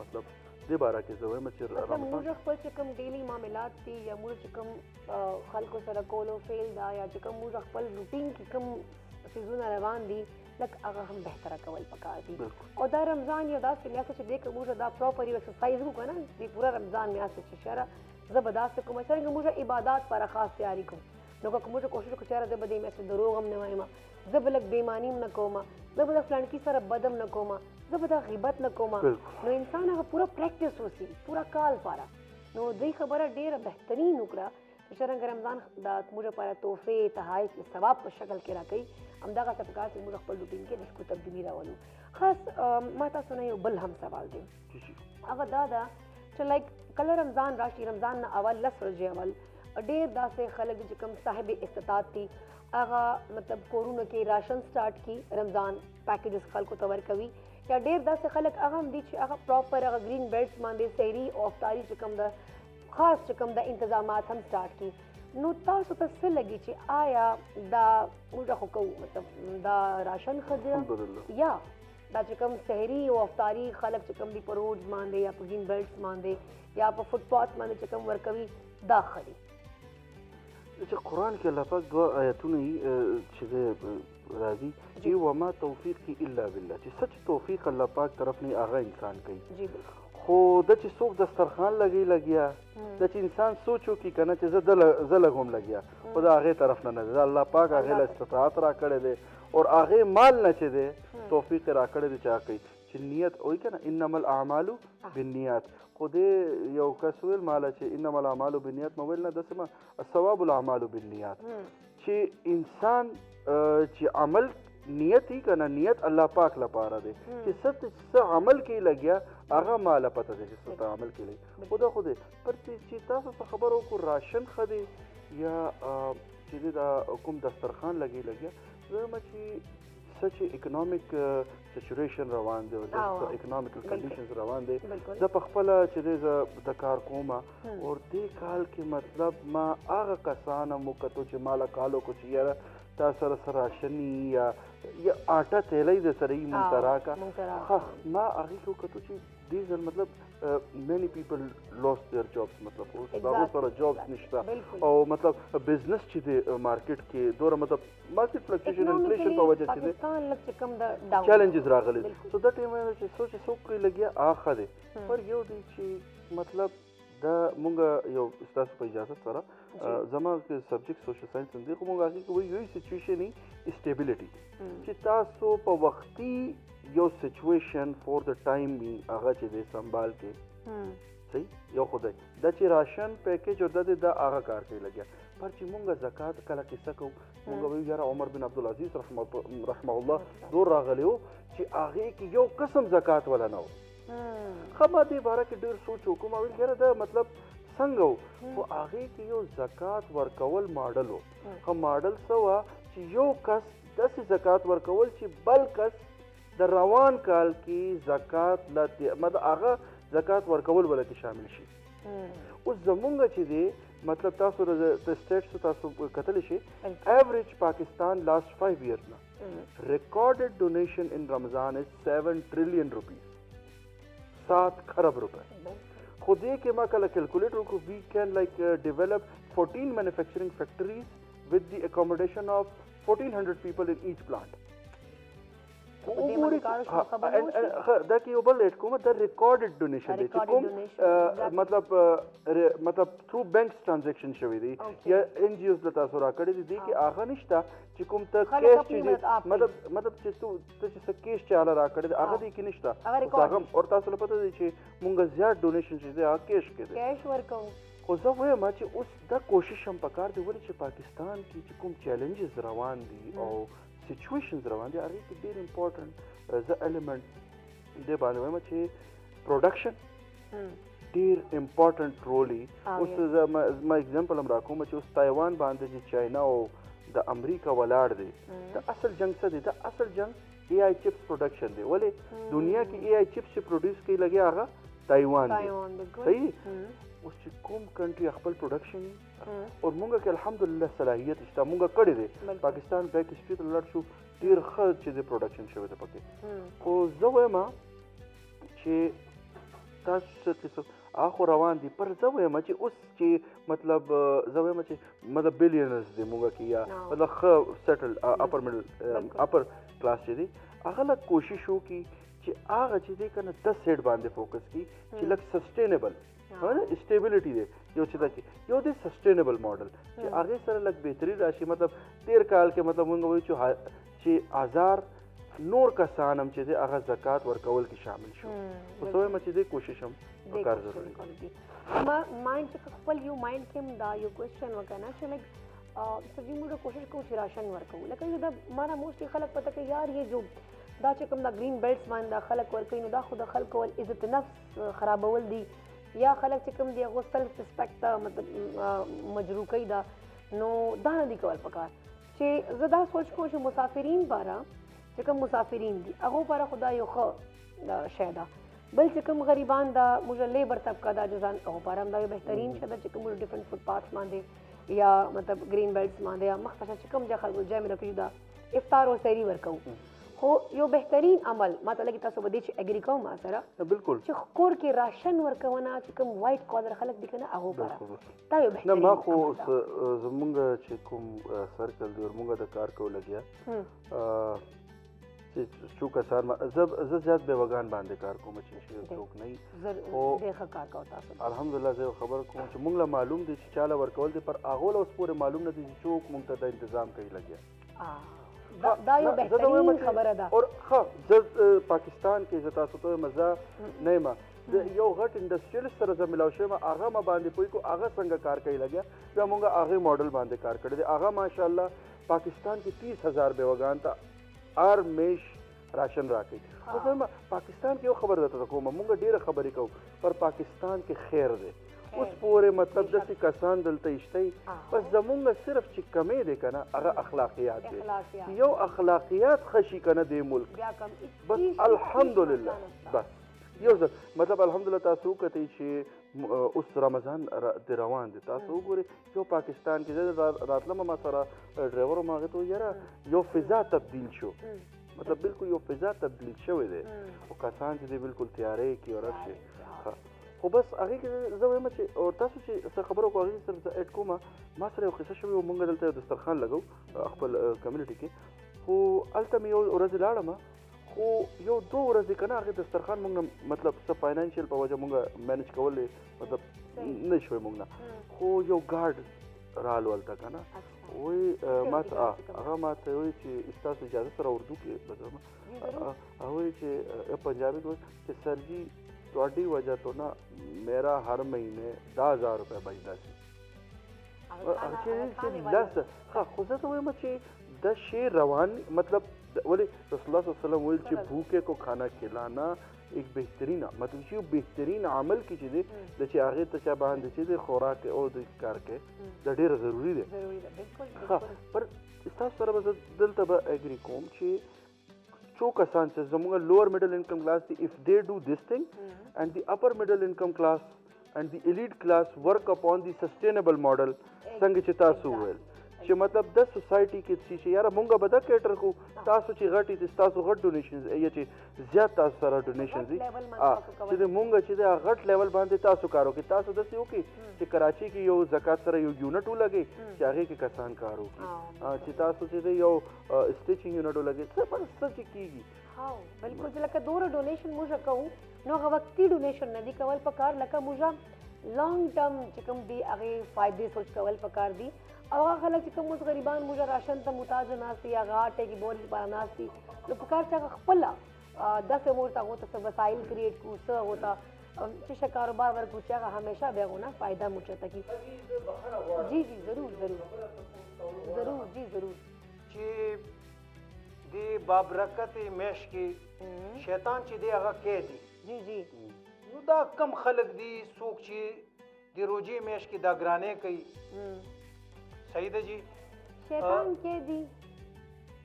مطلب دې باره کې زه وایم چې موږ خپل چې کوم ډیلی معاملات دي یا موږ چې کوم خلکو سره کولو فیل دا یا چې کوم موږ خپل روټین کې کوم څیزونه روان دي لکه هغه هم بهتره کول پکار دي او دا رمضان یو داسې میاشت چې دی که موږ دا پراپر یو ایکسرسایز وکړو نه د پوره رمضان میاشت چې شره زه به داسې کوم څرنګه موږ عبادات لپاره خاص تیاري کوم نو که موږ کوشش وکړو چې یاره زه به دې میاشت دروغ هم نه وایم زه به لږ بېماني هم نه کوم زه به د فلانکي سره بد هم نه کوم زه به دا غیبت نه کوم نو انسان هغه پوره پریکټس وسي پوره کال لپاره نو دوی خبره ډېره بهترین وکړه چې څرنګه رمضان دا موږ لپاره تحفې تحایف د ثواب په شکل کې راکوي همدغسې پکار چې موږ خپل روټین کې لږ تبدیلي راولو خاص ما تاسو نه یو بل هم سوال دی هغه دا ده چې لایک کله رمضان راشي رمضان نه اول 10 ورځې اول ډېر داسې خلک چې کوم صاحب استطاعت دي هغه مطلب کورونو کې راشن سٹارټ کی رمضان پیکیجز خلکو ته ورکوي یا ډېر داسې خلک هغه هم دي چې هغه پراپر هغه گرین بیلټس باندې سحري او افطاري چې کوم د خاص چې کوم د انتظامات هم سٹارټ کی نو تاسو ته څه لګي چې آیا دا موږ خو کوو مطلب دا راشن ښه دی یا دا چې کوم سحري او افطاري خلک چې کوم دي په روډز باندې یا په گرین بیلټس باندې یا په فوټ پاتھ باندې چې کوم ورکوي دا ښه دي چې قرآن کې الله پاک دوه آیتونه چې راځي چې وما توفیقي الا بالله چې سچ توفیق الله پاک طرف نه هغه انسان کوي خو د چې څوک دسترخوان لګیا د چې انسان سوچ وکړي که نه چې زه لږ هم لګیا خو د هغې طرف نه دی الله پاک هغې له استطاعت را کړی دی اور هغې مال نه چې دی توفیق یې را کړی دی چې هغه کوي چې نیت وایي که نه انما الاعمال بالنیات خو دې یو کس ویل ماله چې انما الاعمال بالنیات ما ویل نه داسې ما الثواب الاعمال بالنیات چې انسان چې عمل نیت هی که نه نیت الله پاک لپاره دی چې څه عمل کې لګیا هغه ماله پته دی چې څه عمل کې لګي خو دا خو دی پر چې تاسو څه خبر وکړو راشن ښه دی یا چې دی دا کوم دسترخوان لګیا زه وایم چې څه چې اکنامک سچوریشن روان دی او اکنامیکل کنډیشنز روان دی زه په خپله چې دی زه د کار کوم او دې کال کې مطلب ما هغه کسان هم وکتو چې ماله کال وکړو چې یاره تا سره څه راشني یا آټه تیلی د سره یې مونږ ته راکړه ما هغې کې وکتو چې دې ځل مطلب مینی پیپل لاس دیر جابس مطلب اوس د هغو سره جابس نشته او مطلب بزنس چې دی مارکیټ کې دومره مطلب مارکیټ فلکچویشن انفلیشن په وجه چې دی چیلنجز راغلي سو دا ټایم چې څوک کوي لګیا هغه ښه دی پر یو دی چې مطلب دا مونږ یو ستاسو په اجازت سره زما سبجیکټ سوشل ساینس دی خو مونږ هغې کې وایو یو سچویشن یې اسټیبلیټي چې تاسو په وختي یو سچویشن فور د ټایم وي هغه چې دی سنبال کې صحیح یو خو دی دا چې راشن پیکیج او دا دی دا هغه کار کوي لګیا پر چې مونږ زکات کله قصه کوو مونږ وایو یاره عمر بن عبدالعزیز رحمه الله دور راغلی و چې هغې کې یو قسم زکات ولا نه و ښه ما دې باره کې ډېر سوچ وکړو ما ویل یاره دا مطلب څنګه و خو هغې کې یو زکات ورکول ماډل و ښه ماډل څه وه چې یو کس داسې زکات ورکول چې بل کس د روان کال کې زکات مطلب هغه زکات ورکول ولا کې شامل شي اوس زمونږ چې دی مطلب تاسو د سټیټسو تاسو کتلی شي ایوریج پاکستان لاست 5 years نه ریکارډډ ډونیشن ان رمضان از 7 trillion rupees 7 खरब रुपए خود یہ کہ ما کله کیلکولیټر کو وی کین لائک ډیولپ 14 مینوفیکچرنگ فیکٹریز ود دی اکوموډیشن اف 1400 پیپل ان ایچ پلانٹ دا کې یو بل لیټ کوم د ریکارډډ ډونیشن دی چې کوم مطلب تھرو بینکس ټرانزیکشن شوی دی یا ان جی اوز د تاسو راکړی دی کې هغه نشته چې کوم ته کیش چې مطلب چې څه کیش چاله راکړی دی هغه دی کې نشته هغه اور تاسو لپاره دی چې مونږ زیات ډونیشن چې دی هغه کیش کې دی کیش ورکو خو زه وایم چې اوس دا کوشش هم پکار دی ولې چې پاکستان کې چې کوم چیلنجز روان دي او سچویشنز روان دي هغې کې ډېر امپورټنټ زه ایلیمنټ دې باندې وایم چې پروډکشن ډېر امپورټنټ رول وي اوس زه ما اګزامپل هم راکوم چې اوس تایوان باندې چې چاینا او د امریکا ولاړ دی د اصل جنګ څه دی د اصل جنګ اے آئی چپس پروډکشن دی ولې دنیا کې اے آئی چپس چې پروډیوس کوي لګیا هغه تایوان دی صحیح اوس چې کوم کنټري خپل پروډکشن او مونږ کې الحمدلله صلاحیت شته مونږ کړی دی پاکستان بیک هسټري ته لاړ شو ډېر ښه چې د پروډکشن شوی دی پکې خو زه وایم چې تاسو څه هغه خو روان دي پر زه وایم چې اوس چې مطلب زه وایم چې مطلب بلیونرز دی مونږ کې یا مطلب ښه سیټل اپر کلاس چې دی هغه لږ کوشش وکړي چې هغه چې دی که نه 10 سیټ باندې فوکس کړي چې لږ سسټینیبل اسټیبلیټي دی یو چې دا کې یو دی سسټینیبل ماډل چې هغې سره لږ بهتري راشي مطلب 13 کال کې مطلب مونږ وایو چې هزار نور کسان هم چې دی هغه زکات ورکول کې شامل شو خو څه وایم چې دی کوشش هم پکار ضروري ما مایند چې خپل یو مایند کې هم دا یو کوېسچن وکړه نه چې لږ سجی موږ کوشش کوو چې راشن ورکوو لکه دا مانا موسټلی خلک پته کوي یار یہ جو دا چې کوم دا گرین بیلټس باندې دا خلک ورکوي نو دا خو د خلکو عزت نفس خرابول دي یا خلک چې کوم دی هغه سیلف ریسپیکټ ته مطلب مجروح کوي دا نو دا نه دي کول پکار چې زه دا سوچ کوم چې مسافرین پاره چې کوم مسافرین دي هغه پاره خدا یو ښه شی ده بل چې کوم غریبان دا موږ لیبر طبقه دا جزان هغه پاره هم دا یو بهترین شی ده چې کوم ډیفرنٹ فوټ پاتس باندې یا مطلب گرین بیلټس باندې یا مختصر چې کوم ځای خلکو ځای مې راکړي دا افطار او سحري ورکوو خو یو بهترین عمل ما ته لګي تاسو به دې چې اګری کوم ما سره بالکل چې کور کې راشن ورکونه چې کوم وایټ کالر خلک دي کنه هغه پاره دا یو بهترین نه ما خو زمونږ چې کوم سرکل دی ورمونږ د کار کول لګیا څو کسان زه زیات بیوګان باندې کار کوم چې څوک نه وي ډېر ښه کار کوو تاسو. الحمدلله زه خبر کوم چې موږ له معلوم دي چې چاله ورکول دي پر هغو له اوس پورې معلوم نه دي چې څوک موږ ته دا تنظام کوي لګیا. دا یو بهترین خبره ده. اور ښه زه پاکستان کې زه تاسو ته مزه نه یم د یو غټ انډسټریلسټ سره زه ملاو شوی یم هغه ما باندې پوه کړو هغه څنګه کار کوي لګیا بیا موږ هغې موډل باندې کار کړی دی. هغه ماشاءالله پاکستان کې 30,000 بیوګان ته هر میش راشن راکوي. اوس وایم پاکستان کې یو خبر درته کوم موږ ډېره خبرې کوو پر پاکستان کې خیر دی اوس پورې مطلب داسې کسان دلته شته بس زمونږ صرف چې کمې دی که نه هغه اخلاقیات دی یو اخلاقیات ښه شي که نه دې ملک بس الحمدلله بس یو ځل مطلب الحمدلله تاسو وکتئ چې اوس رمضان د روان دی تاسو وګورئ یو پاکستان کې راتلمه ما سره ډرایور وم هغې ته وویل یاره یو فضا تبدیل شو مطلب بالکل یو فضا تبدیل شوی دی خو کسان چې دی بالکل تیاری کړي او راشي خو بس هغې کې زه وایم چې او تاسو چې څه خبره وکړو هغې صرف زه اډ کومه ما سره یو قصه شوې وه مونږ دلته یو دسترخوان لګو خپل کمیونټي کې خو هلته مې یو ورځې لاړم خو یو 2 ورځې که نه هغې دسترخوان مونږ نه مطلب څه فاینانشیل په وجه مونږ مینج کولی مطلب نه شوی مونږ نه خو یو ګارډ رالو هلته که نه وایي ما ته هغه ما ته وایي چې ستاسو اجازه سره اردو کې بدرم هغه وایي چې پنجابی کې وایي چې سر جی تواڈی وجہ تو نا میرا ہر مہینے 10,000 روپے بچتا سی لس خو زه ته وایم چې دا شی روان مطلب ولی رسول الله صلی الله علیه وسلم ویل چې بھوکے کو کھانا کھلانا ایک بهترین مطلب چې یو بهترین عمل کې چې دی د چې هغې ته چا باندې چې دی خوراک او د کار کې دا ډېر ضروري دی پر ستاسو سره به زه دلته به اګري کوم چې څو کسان چې زموږ لوور میډل انکم کلاس دي if they do this thing and the upper middle income class and the elite class work upon the sustainable model څنګه چې تاسو وویل چې مطلب د سوسایټي کې چې یاره مونږ به دا کیټر کو تاسو چې غټ دي تاسو غټ ډونیشنز یا چې زیات تاسو سره ډونیشنز دي چې د مونږ چې د غټ لیول باندې تاسو کار وکړي تاسو داسې وکړي چې کراچي کې یو زکات سره یو یونټ ولګي چې هغې کې کسان کار وکړي چې تاسو چې د یو سټیچنګ یونټ ولګي څه بس څه چې کېږي بلکل چې لکه دومره ډونیشن موږ کوو نو هغه وختي ډونیشن نه دي کول پکار لکه موږ لانګ ټرم چې کوم دي هغې فایدې سوچ کول پکار دي او هغه خلک چې کوم اوس غریبان موږ راشن ته محتاج ناست دي هغه آټې کې بورې لپاره ناست دي نو پکار چې هغه خپله داسې موږ ته هغو ته څه وسایل کریټ کړو څه هغو ته چې ښه کاروبار ورکړو چې هغه همیشه بیا هغو نه فایده موږ چاته کړي جی جی ضرور ضرور جی ضرور چې د بابرکت میش کې شیطان چې دی هغه کې دی جی جی نو دا کم خلک دي څوک چې د روجې میش کې دا ګرانې کوي صحیح ده جی شیطان کې دی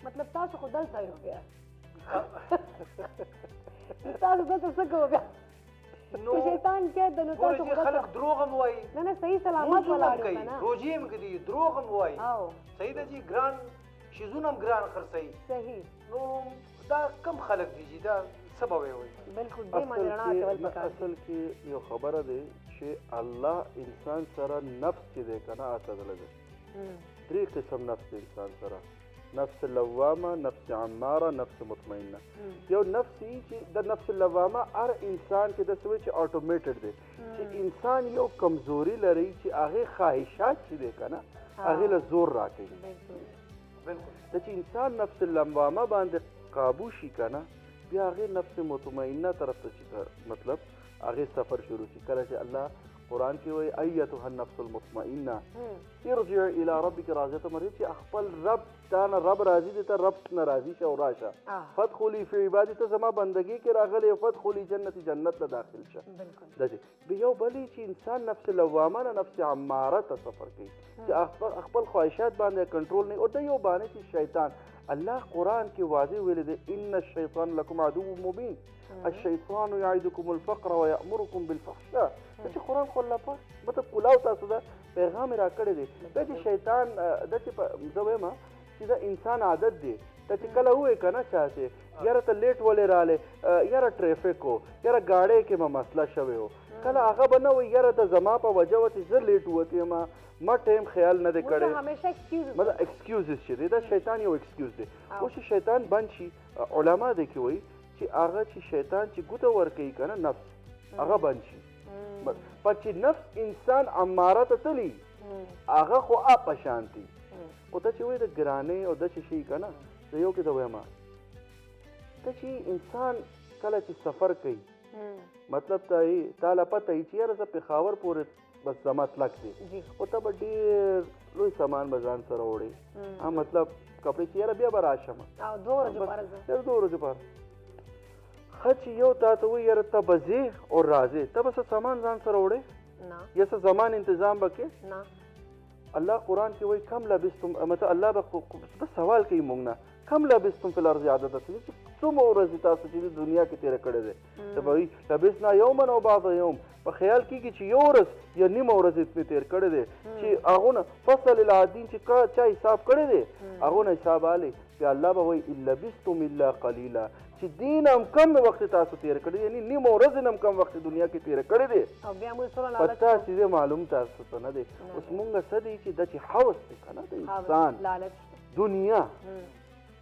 مطلب تاسو خو دلته یو بیا تاسو دلته څه کوو بیا نو شیطان کې د نو تاسو خو خلک دروغ هم وایي نه صحیح سلامت ولاړ کوي روجې هم کوي دروغ هم وایي صحیح ده جی ګران شیزونه هم ګران خرڅوي صحیح نو دا کم خلک دي جی دا څه به وایي بالکل دې باندې رڼا کول پکار اصل کې یو خبره دی چې الله انسان سره نفس چې دی که نه اصدله دی 3 قسم نفس دی انسان سره نفس لوامه نفس عماره نفس مطمئنه یو نفس چې د نفس لوامه هر انسان کې د سوي چې اټومیټډ دی چې انسان یو کمزوري لري چې هغې خواهشات چې دی که نه هغې له زور راکوي بالکل د چې انسان نفس لوامه باندې قابو شي که نه بیا هغې نفس مطمئنه طرف ته چې مطلب هغې سفر شروع شي کله چې الله قرآن کې وایي ایتها النفس المطمئنه ارجع الى ربك راضیه مرضیه چې خپل رب تا نه رب راضي دی ته رب نه راضي شه او راشه فادخلي في عبادي ته زما بندګي کې راغلی فادخلي جنتي جنت له داخل شه داسې بیا یو بلې چې انسان نفس لوامه نه نفس عماره ته سفر کوي چې خپل خواهشات باندې کنټرول نه او د یو باندې چې شیطان الله قرآن کې واضح ویلی دی ان الشیطان لکم عدو مبین الشیطان یعدکم الفقر ویأمرکم بالفحشاء چې قرآن خو الله پاک مطلب کلاو تاسو دا پیغام را کړی دی دا چې شیطان دا چې زه وایم چې دا انسان عادت دی ته چې کله ووایې که نه چا چې یاره ته لیټ ولې رالی یاره ټریفک و یاره ګاډۍ کې به مسله شوې و کله هغه به نه وایي یاره ته زما په وجه وه چې زه لیټ وتی یم ما ټایم خیال نه دی کړی مطلب ایکسکیوزز چې دی دا شیطان یو ایکسکیوز دی اوس چې شیطان بند شي علما دی کې وایي چې هغه چې شیطان چې ګوته ورکوي که نه نفس هغه بند شي په چې نفس انسان اماره ته تلي هغه خو په شانتي خو ته چې وایي د ګرانۍ او د چې شي که نه زه یو کې ته وایم ته چې انسان کله چې سفر کوي مطلب تا له پته وي چې یاره زه پېښور پورې بس زما تلک دی خو ته به ډېر لوی سامان به ځان سره وړې مطلب کپړې چې یاره بیا به راشم 2 ورځې 2 ورځې پاره ښه چې یو تا ته وایي یاره ته به ځې او راځې ته به څه سامان ځان سره وړې یا څه زمان انتظام به کې الله قرآن کې وایي کم لبستم مطلب الله به سوال کوي موږ نه کم لبستم فی الارض عدد سنین چې څومره ورځې تاسو چې دنیا کې تېره کړې دی ته به وایي لبسنا یوما او بعض یوم په خیال کېږي چې یو ورځ یا نیمه ورځ مې تېر کړی دی چې هغو نه فصل العادین چې چا حساب کړی دی هغو نه حساب آلی بیا الله به وایي ان لبستم الا قلیلا چې دین هم کم وخت تاسو تېر کړی یعنی نیمه ورځ هم کم وخت دنیا کې تېر کړی دی پتا چې معلوم تاسو ته نه دی اوس مونږ څه دی چې دا چې حوس دی که نه د انسان دنیا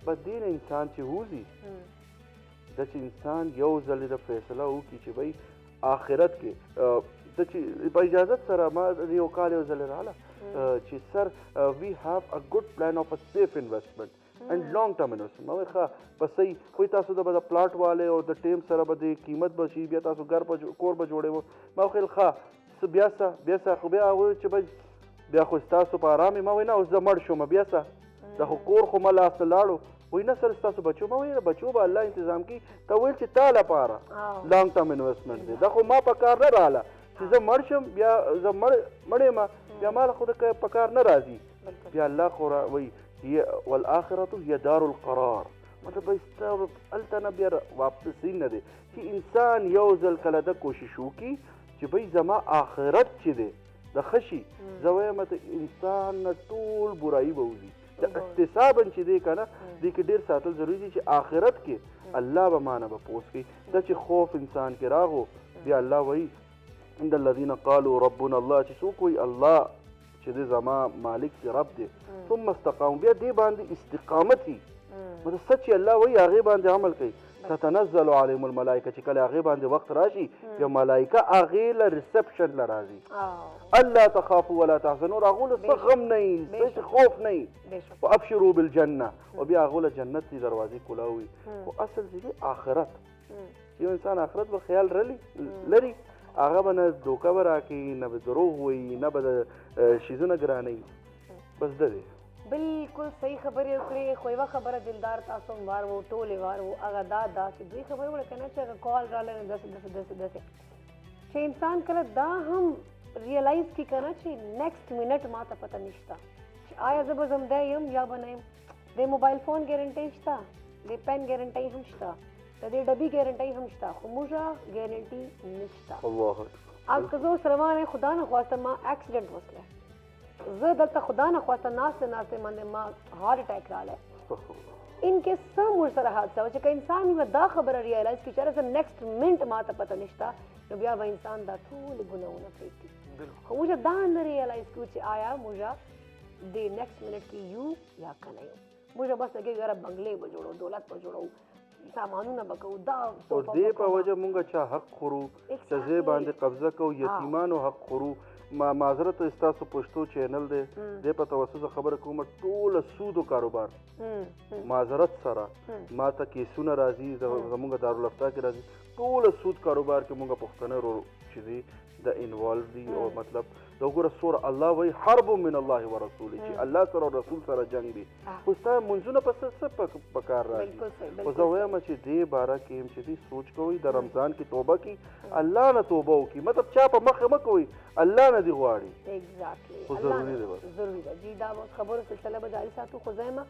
په دین انسان چې وځي دا چې انسان یو ځل د فیصله وکړي چې بھائی آخرت کې د چې په اجازت سره ما یو کال یو ځل راغله چې سر وی هاف ا ګډ پلان اف ا سیف انویسټمنټ اینڈ لانګ ټرم انویسټمنټ ما وایي ښه په صحیح کوئی تاسو د به د پلاټ والے او د ټیم سره به د قیمت به شي بیا تاسو کور به جوړوي ما ویل ښه بیا څه خو بیا وایي چې بھائی بیا خو ستاسو په ارامې ما وایي نه اوس زه مړ شوم بیا څه دا خو کور خو ما لاس ته لاړو وایي نه سر ستاسو بچو ما وایي بچو به الله انتظام کړي ته ویل چې تا لپاره لانګ ټرم انویسټمنټ دی دا خو ما په کار نه راغله چې زه مړ شم بیا زه مړ یم بیا ما خو په کار نه راځي بیا الله خو وایي والآخرة هي دار القرار مطلب ستا هلته نه بیا واپسین نه دی چې انسان یو ځل کله د کوشش وکړي چې بھائی زما آخرت چې دی د ښه شي زه وایم انسان نه ټول برایي به وځي د احتسابا چې دی که نه دې کې ډېر ساتل ضروري دي چې آخرت کې الله به مانه به پوس کوي دا چې خوف انسان کې راغو بیا الله وایي ان الذین قالوا ربنا الله چې څوک وایي الله چې دی زما مالک دی رب دی ثم استقاموا بیا دې باندې استقامت وي مطلب سچ الله وایي هغې باندې عمل کوي تتنزل علیهم الملائکه چې کله هغې باندې وخت راشي بیا ملایکه هغې له ریسپشن له راځي الله تخافوا ولا تحزنوا هغو له څه غم نه وي څه خوف نه وي وابشروا بالجنه او بیا هغو له جنت دي دروازې کولاو وي خو اصل چې دی آخرت یو انسان آخرت به خیال لري هغه به نه دوکه به راکړي نه به دروغ وایي نه به د شیزونه ګرانوي بس ده دی بالکل صحیح خبرې وکړې خو یوه خبره دلدار تاسو هم وار وو ټولې وار وو هغه دا چې دوی خبرې وکړه که نه چې هغه کال راغلی نو داسې چې انسان کله دا هم ریئلایز کړي که نه چې نیکسټ منټ ما ته پته نشته چې آیا زه به زمدی یم یا به نه یم د موبایل فون ګارنټۍ شته د پین ګارنټۍ هم شته د دې ډبې ګارنټۍ هم شته خو موږ ګارنټي نشته از که زه اوس روانه خدا نه خواسته ما اکسیډنټ وکړی زه دلته خدا نه خواسته ناستې باندې ما هارټ اټیک راغلی ان کیس څه موږ سره حادثه وه چې که انسان یوه دا خبره ریالایز کړي چې یاره زه نیکسټ منټ ما ته پته نشته نو بیا به انسان دا ټولې ګناهونه پرېږدي خو موږ دا نه ریالایز کړو چې آیا موږ د نیکسټ منټ کې یو یا که نه یو موږ بس لګېږو یاره بنګلې به جوړو دولت به جوړو سامانونه به کوو دا او دې په وجه مونږ چا حق خورو ښځې باندې قبضه کوو یتیمانو حق خورو معذرت ستاسو پښتو چینل دی دې په توسط خبره کوم ټوله سود او کاروبار معذرت سره ما ته کیسونه راځي زموږ دارالافتا کې راځي ټوله سود کاروبار کې مونږ پښتانه چې دی د انوالو دي او مطلب د وګوره سوره الله وایي حرب من الله ورسوله چې الله سره او رسول سره جنګ دی خو ستا منځونه په څه په کار راځي خو زه وایم چې دې باره کې هم چې دی سوچ کوئ د رمضان کې توبه کړي الله نه توبه وکړي مطلب چا په مخ مه کوئ الله نه دې غواړي خو ضروري دی ضروري ده جی دا اوس خبرو سلسله به جاري ساتو خو زه یم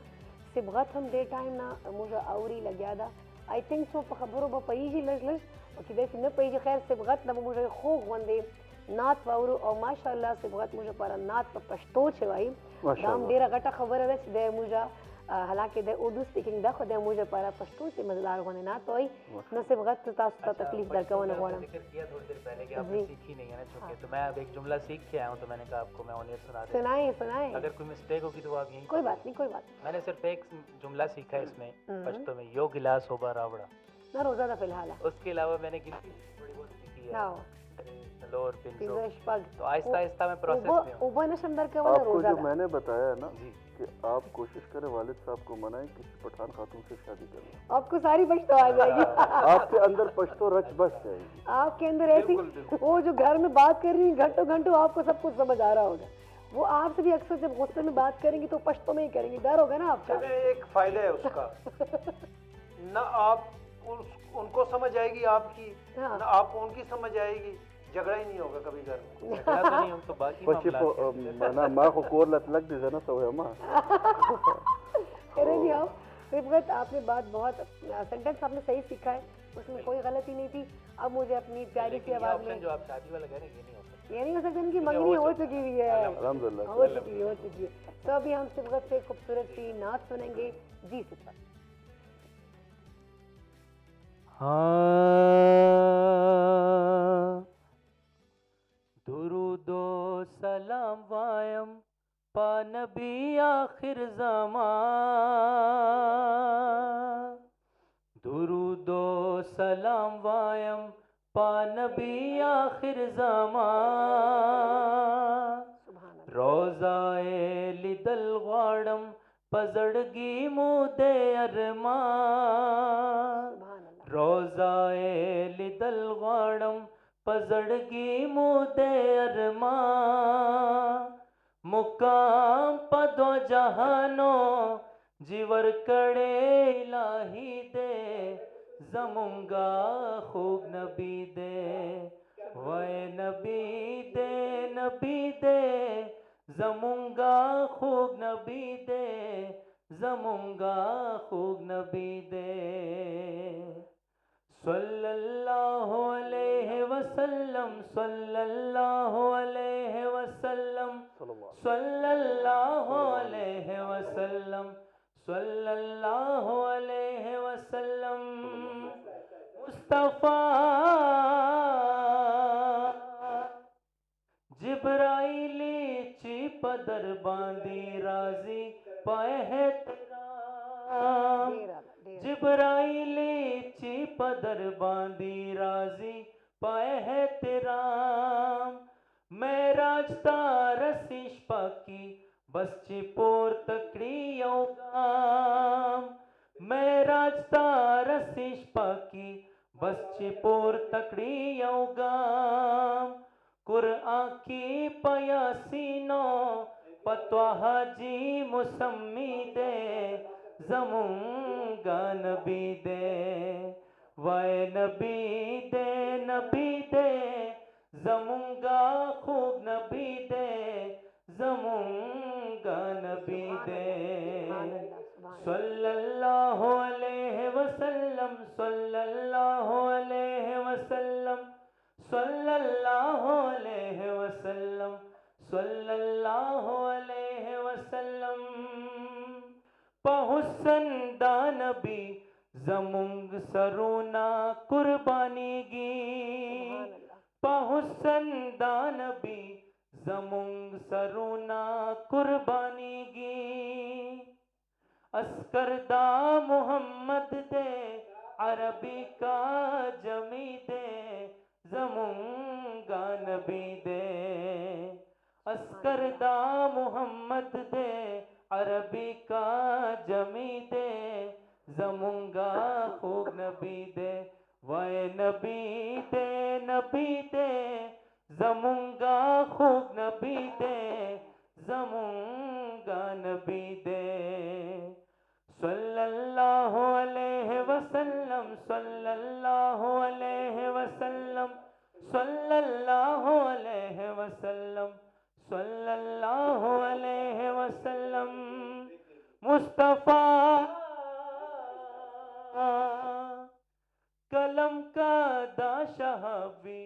صبغت هم دې ټایم نه موږ اوري لګیا ده آی تھنک سو په خبرو به پوهېږي لږ او کیدای شي نه پوهېږي خیر صبغت نه به موږ خوږ غوندې نعت واورو او ماشاءالله صبغت موږ لپاره نعت په پښتو چې وایي دا هم ډېره غټه خبره ده چې دی موږ حالانکہ د اردو سپیکنګ دا خو د موږ لپاره پښتو سے مزدار غونه نه توي نو سے وخت تاسو ته تکلیف درکونه غواړم. ذکر کیا تھوڑی دیر پہلے کہ آپ نے سیکھی نہیں ہے نا چونکہ تو میں اب ایک جملہ سیکھ کے آیا ہوں تو میں نے کہا آپ کو میں آن ایئر سنا دوں. سنائیں. اگر کوئی مسٹیک ہوگی تو آپ یہیں کوئی بات نہیں. میں نے صرف ایک جملہ سیکھا ہے اس میں پشتو میں یو گلاس ہوبا راوڑا نہ روزہ دا فی الحال اس کے علاوہ میں نے گنتی تھوڑی بہت سیکھی ہے لور پنزو شپږ تو آہستہ آہستہ میں پروسیس میں ہوں. اوبه نشم درکول آپ کو روزہ جو میں نے بتایا ہے نا کہ آپ کوشش کریں والد صاحب کو منائیں کسی پٹھان خاتون سے شادی کریں. آپ کو ساری پشتو آ جائے گی. آپ کے اندر پشتو رچ بس جائے گی. آپ کے اندر ایسی وہ جو گھر میں بات کر رہی ہیں گھنٹوں گھنٹوں آپ کو سب کچھ سمجھ آ رہا ہوگا. وہ آپ سے بھی اکثر جب غصے میں بات کریں گی تو پشتو میں ہی کریں گی. ڈر ہوگا نا آپ کا. ایک فائدہ ہے اس کا نہ آپ ان کو سمجھ آئے گی آپ کی نہ آپ کو ان کی سمجھ آئے گی. جھگڑا ہی نہیں ہوگا کبھی گھر میں. جھگڑا تو نہیں ہم تو باقی معاملات ما خو کور لتلک دي زنه سوې ما کریں گے آپ. رفقت آپ نے بات بہت سینٹینس آپ نے صحیح سیکھا ہے اس میں کوئی غلطی نہیں تھی. اب مجھے اپنی پیاری سی آواز میں جو آپ شادی والا کہہ رہے ہیں یہ نہیں ہو سکتا. ان کی منگنی ہو چکی ہوئی ہے الحمدللہ ہو چکی ہے. تو ابھی ہم صبغت سے خوبصورت سی نعت سنیں گے. جی صبغت. درود و سلام وایم پا نبی آخر زمان. درود و سلام وایم پا نبی آخر زمان. روزائے لیدل غواړم پزړګي مو د ارمان. روزائے لیدل غواړم پزړګي مو د ارمان. مقام پدو جهانو جیور کړه الہی دے زمونگا خوب نبی دے وے نبی دے نبی دے زمونگا خوب نبی دے زمونگا خوب نبی دے. صلی اللہ علیہ وسلم صلی اللہ علیہ وسلم صلی اللہ علیہ وسلم صلی اللہ علیہ وسلم. مصطفیٰ جبرائیلی چی پدر باندی رازی پائے ہے تیرام. جبرائیلی چی پدر باندی رازی پائے ہے تیرام. معراج تارسیش پاکی بس چی پور تکڑی یو گام. معراج تارسیش پاکی بس چی پور تکڑی یو گام. قرآن کی پیاسینو پتوہ جی مسمی دے زمونگا نبی دے وائے نبی دے نبی دے زمونگا خوب نبی دے زمونگا نبی دے. صلی اللہ علیہ وسلم صلی اللہ علیہ وسلم صلی اللہ علیہ وسلم صلی اللہ علیہ وسلم. پہسن دا نبی زمونگ سرونا قربانی گی. پہسن دا نبی زمونگ سرونا قربانی گی. اسکر دا محمد دے عربی کا جمی دے زمونگا نبی دے. اسکر دا محمد دے عربی کا جمی دے زمونگا خوب نبی دے وائے نبی دے نبی دے زمونگا خوب نبی دے زمونگا نبی دے. صلی اللہ علیہ وسلم صلی اللہ علیہ وسلم صلی اللہ علیہ وسلم صلی اللہ علیہ وسلم. مصطفیٰ کلم کا دا شہابی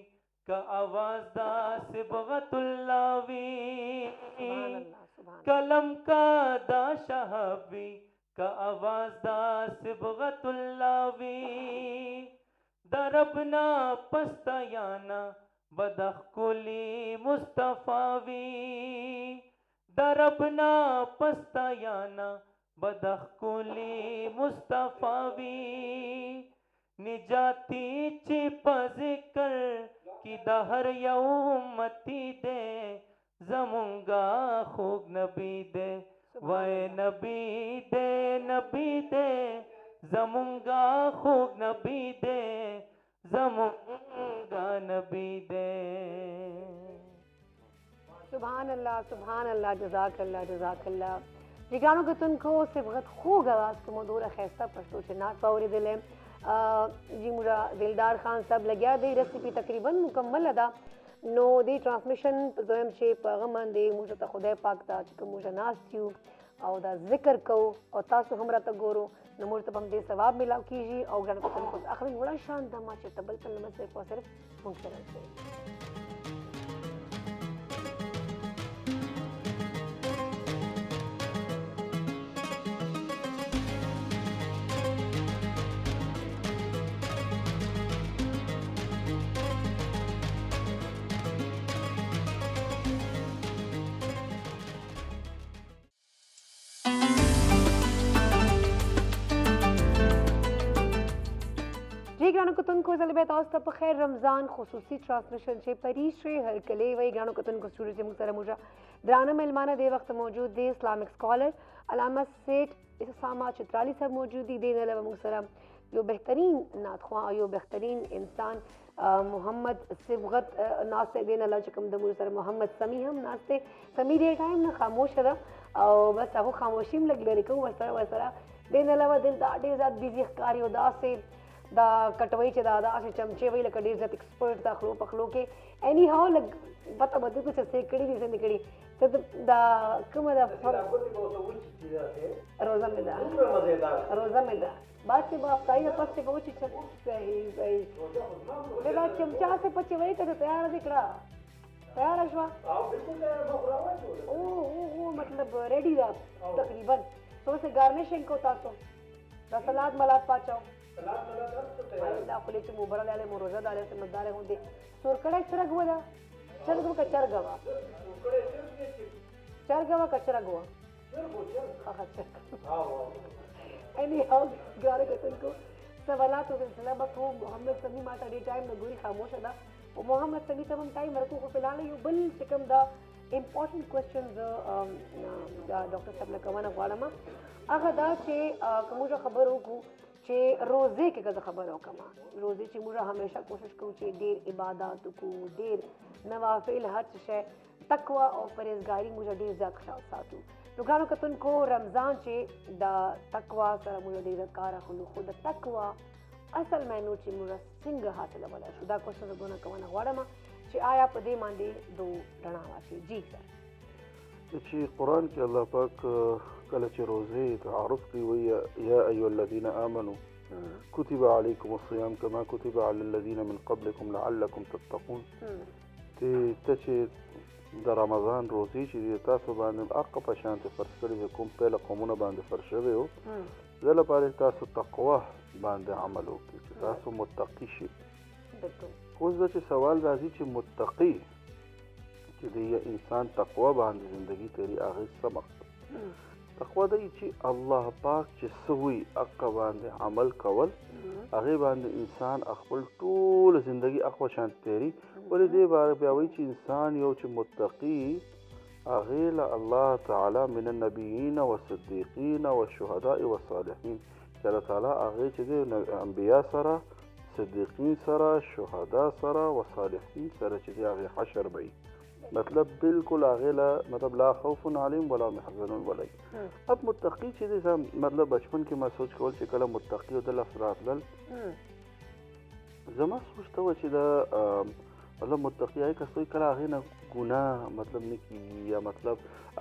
کا آواز دا صبغت اللہ وی. کلم کا دا شہابی کا آواز دا صبغت اللہ وی دربنا پستیانا بدخ کلی مصطفیٰ وی دربنا پستیانا بدخ کلی مصطفیٰ وی نجاتی چپ ذکر کی دہر یومتی دے زمونگا خوگ نبی دے وے نبی دے زمونگا خوگ نبی دے زمونگا نبی دے. سبحان اللہ جزاک اللہ جی گانو که تن کو صبغت خوگ آواز که مدور خیستہ پشتو چه نات باوری دلیم جی مجھا دلدار خان صاحب لگیا دی ریسیپی تقریباً مکمل ادا نو دی ٹرانسمیشن دویم چه پیغمان دی مجھا تا خدای پاک تا چکا مجھا ناس تیو او دا ذکر کو او تاسو ہمرا تا گورو نو مجھا تا ہم دی ثواب ملاو کیجی او گانو که تن کو آخری بڑا شان دما چه تبل تن لمن صرف و صرف منکرن سے گرانو کتن کو ظلبیت آستا بخیر رمضان خصوصی ٹرانسمیشن چے پریش رے ہر کلے وی گرانو کتن کو اسٹوڈیو سے مکسر مجھا درانا ملمانہ دے وقت موجود دے اسلامک سکولر علامہ سیٹ اسامہ چترالی صاحب موجود دی دین علاوہ مکسر یو بہترین ناتخواں یو بہترین انسان محمد صبغت ناستے دین اللہ چکم دمور سر محمد سمی ہم ناستے سمی دے ٹائم نا خاموش دا او بس ابو خاموشیم لگ لے رکھو وسرا دین علاوہ دن دا ڈیر زیاد بیزی اخکاری و دا سے دا کٹوئی چې دا داسې چمچې وی لکه ډېر زیات ایکسپرټ دا خلو پخلو کې اینی هاو لږ پته به دې څه څه کړي دي څه نه کړي ته دا کومه دا روزه مې ده روزه مې ده بعد چې به افطاری پس ته به وچې صحیح صحیح دا چمچا سے پچې وی ته تیار دې کړه تیار شوه او مطلب ریډي دا تقریبا تو سے گارنشنگ کو تاسو دا سلاد ملاد پاچاو اللہ خلی چی موبرا لے مروزہ دالے سمت دالے ہوں دے سورکڑا چرگ ہوا دا چرگ ہوا کا چرگ ہوا چرگ ہوا کا چرگ ہوا اینی ہاؤ گرارے کتن کو سوالات و سلسلہ بکو محمد سمی ماتا ڈی ٹائم نگوری خاموش دا و محمد سمی تمام ٹائم مرکو کو فلانے یو بل چکم دا امپورٹنٹ کوئسچنز ڈاکٹر صاحب لکوانا غوالما آگا دا چے کموجا خبر ہو کو چے روزے کے گز خبر ہو کما روزے چے مجھا ہمیشہ کوشش کروں چے دیر عبادات کو دیر نوافل حج شے تقوی اور پرہیزگاری مجھا دیر زیاد خیال ساتو تو گانو کتن کو رمضان چے دا تقوی سر مجھا دیر زیاد کارا خلو خود تقوی اصل مینو چے مجھا سنگ حاصل والا شو دا کوشن رگونا کوانا غوارما چے آیا پدے ماندے دو رناوا چے جی سر چی قرآن کے اللہ پاک کلچ روزے تعارف کی وی یا ایو الذین آمنوا کتب علیکم الصیام کما کتب علی الذین من قبلکم لعلکم تتقون تی دا رمضان روزی چی دی تاسو باندې اقا پشانت فرش کردی کوم پیل قومون باندې فرشوی ہو دل پاری تاسو تقوی باندې عملو کی چی تاسو متقی شی خوز دا چی سوال رازی چی متقی چی دی انسان تقوی باندې زندگی تیری آغی سمق تقوی دی چی اللہ پاک چی سوی اقا باندې عمل کول آغی باندې انسان اخبر طول زندگی اقوی شانت تیری ولی دی بار بیاوی چی انسان یو چی متقی آغی اللہ تعالی من النبیین والصدیقین والشہداء والصالحین چی اللہ تعالی آغی چی دی انبیاء سرا صدیقین سرا شہداء سرا والصالحین سرا چی دی آغی حشر بئی مطلب بالکل آغیلا مطلب لا خوف علیم ولا محزن ولی اب متقی چی دی مطلب بچپن کی میں سوچ کول چی کلا متقی و دل افراد لل زمان سوچتا ہوا چی دا مطلب متقی آئی کسوی کلا آغینا گناہ مطلب نکی یا مطلب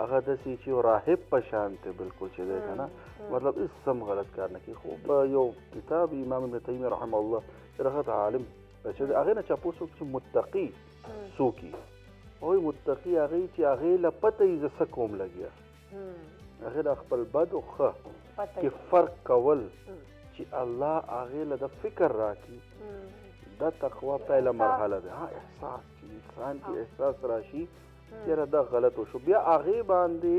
آغا دسی چی و راہب پشانتے بالکل چی دیکھا نا مطلب اس سم غلط کرنا کی خوب یو کتاب امام ابن تیمیہ رحمہ اللہ رخت عالم آغینا چاپو سوک چی متقی سوکی اوی متقی آغی چی آغی لپتا ایزا سکوم لگیا آغی اخبر بد و خواہ کې فرق کول چې الله هغې له د فکر راکړي دا تقوا پهله مرحله ده. ها احساس چې انسان کې احساس راشي یاره دا غلط وشو بیا هغې باندې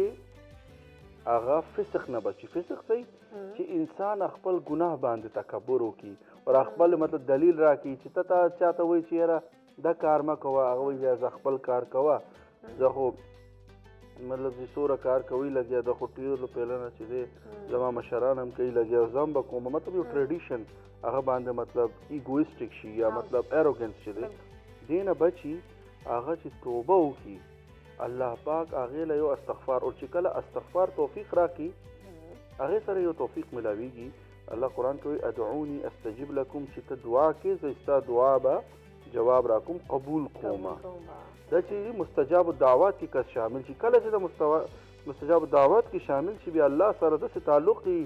هغه فسق نه بچي. فسق صحیح چې انسان خپل ګناه باندې تکبر وکړي او خپل مطلب دلیل راکړي چې ته چاته وایي چې یاره دا کار مه کوه هغه وایي زه خپل کار کوه زه خو مطلب چې څومره کار کوي لګیا د خو ټیرو پهلنه چې دی زما مشران هم کوي لګیا او زه هم به کوم مطلب یو ټریډیشن هغه باندې مطلب ایګویسټک شي یا مطلب ایروګنس چې دی دې نه بچي هغه چې توبه وکړي الله پاک هغې له یو استغفار او چې کله استغفار توفیق راکړي هغې سره یو توفیق ملاویږي. الله قرآن کې وایي ادعوني استجب لکم چې ته دعا کې زه ستا دعا به جواب راکوم قبول کومه. دا چې مستجاب الدعوات کې کس شامل شي کله چې د مستجاب الدعوات کې شامل شي بیا الله سره داسې تعلق وي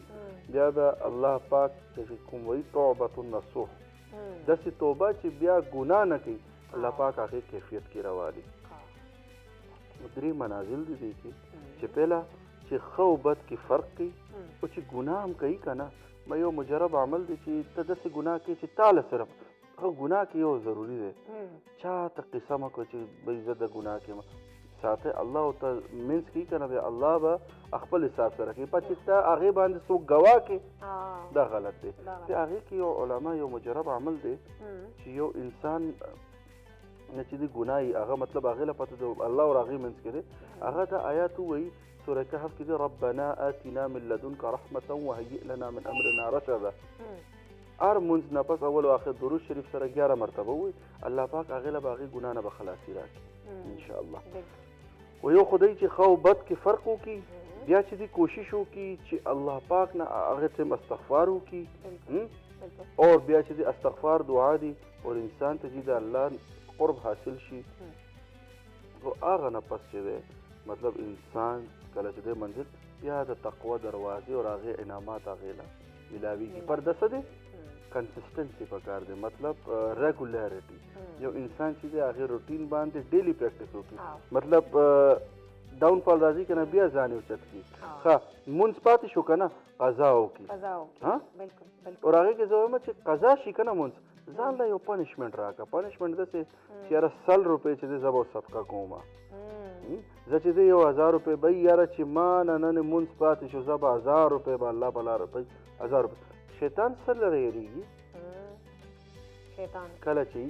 بیا به الله پاک چې کوم وایي توبة النصوح داسې توبه چې بیا ګناه نه کوي الله پاک هغې کیفیت کې راوالي. درې منازل دي دې کې چې پهله چې ښه او بد کې فرق کوي او چې ګناه هم کوي که نه یو مجرب عمل دی چې ته داسې ګناه کوي چې تاله صرف ښه ګناه کې یو ضروري دی چا ته قصه مه کوه چې بهی زه د ګناه کې ساته الله ته منځ کوي که نه بیا الله به خپل حساب سره کوي په چې ته هغې باندې څوک ګواه کې دا غلط دی. بیا هغې کې یو علما یو مجرب عمل دی چې یو انسان چې د ګناه یي هغه مطلب هغې له پته د الله او هغې منځ کې دی هغه دا آیات ووایي سوره کهف کې دی ربنا آتنا من لدنک رحمة وهیئ لنا من امرنا رشدا. هر منځ نه پس اول او آخر درود شریف سره 11 مرتبه ووایي الله پاک هغې له به هغې ګناه نه به خلاصي راکړي انشاءالله. و یو خدای چې ښه او بد کې فرق وکړي بیا چې دې کوشش وکړي چې الله پاک نه هغې ته استغفار وکړي اور بیا چې دې استغفار دعا دي اور انسان ته چې د الله قرب حاصل شي خو هغه نه پس چې دی مطلب انسان کله چې دی منزل بیا د تقوا دروازې او هغې انعامات هغې له ملاویږي پر د څه دی کنسسټنسي پکار دی مطلب ریګولیرټي یو انسان چې دی هغې روټین باندې ډیلی پریکټس وکړي مطلب ډاون فال راځي که نه بیا ځان یې اوچت کړي ښه مونځ پاتې شو که نه قضا وکړي او هغې کې زه وایم چې قضا شي که نه مونځ ځان له یو پنشمنټ راکړه پنشمنټ داسې چې یاره 100 روپۍ چې دی زه به صدقه کومه زه چې دی 1000 روپۍ به یاره چې ما نن مونځ پاتې شو زه به 1000 روپۍ به الله په لاره 1000 روپۍ شیطان څه لره یېرېږي کله چې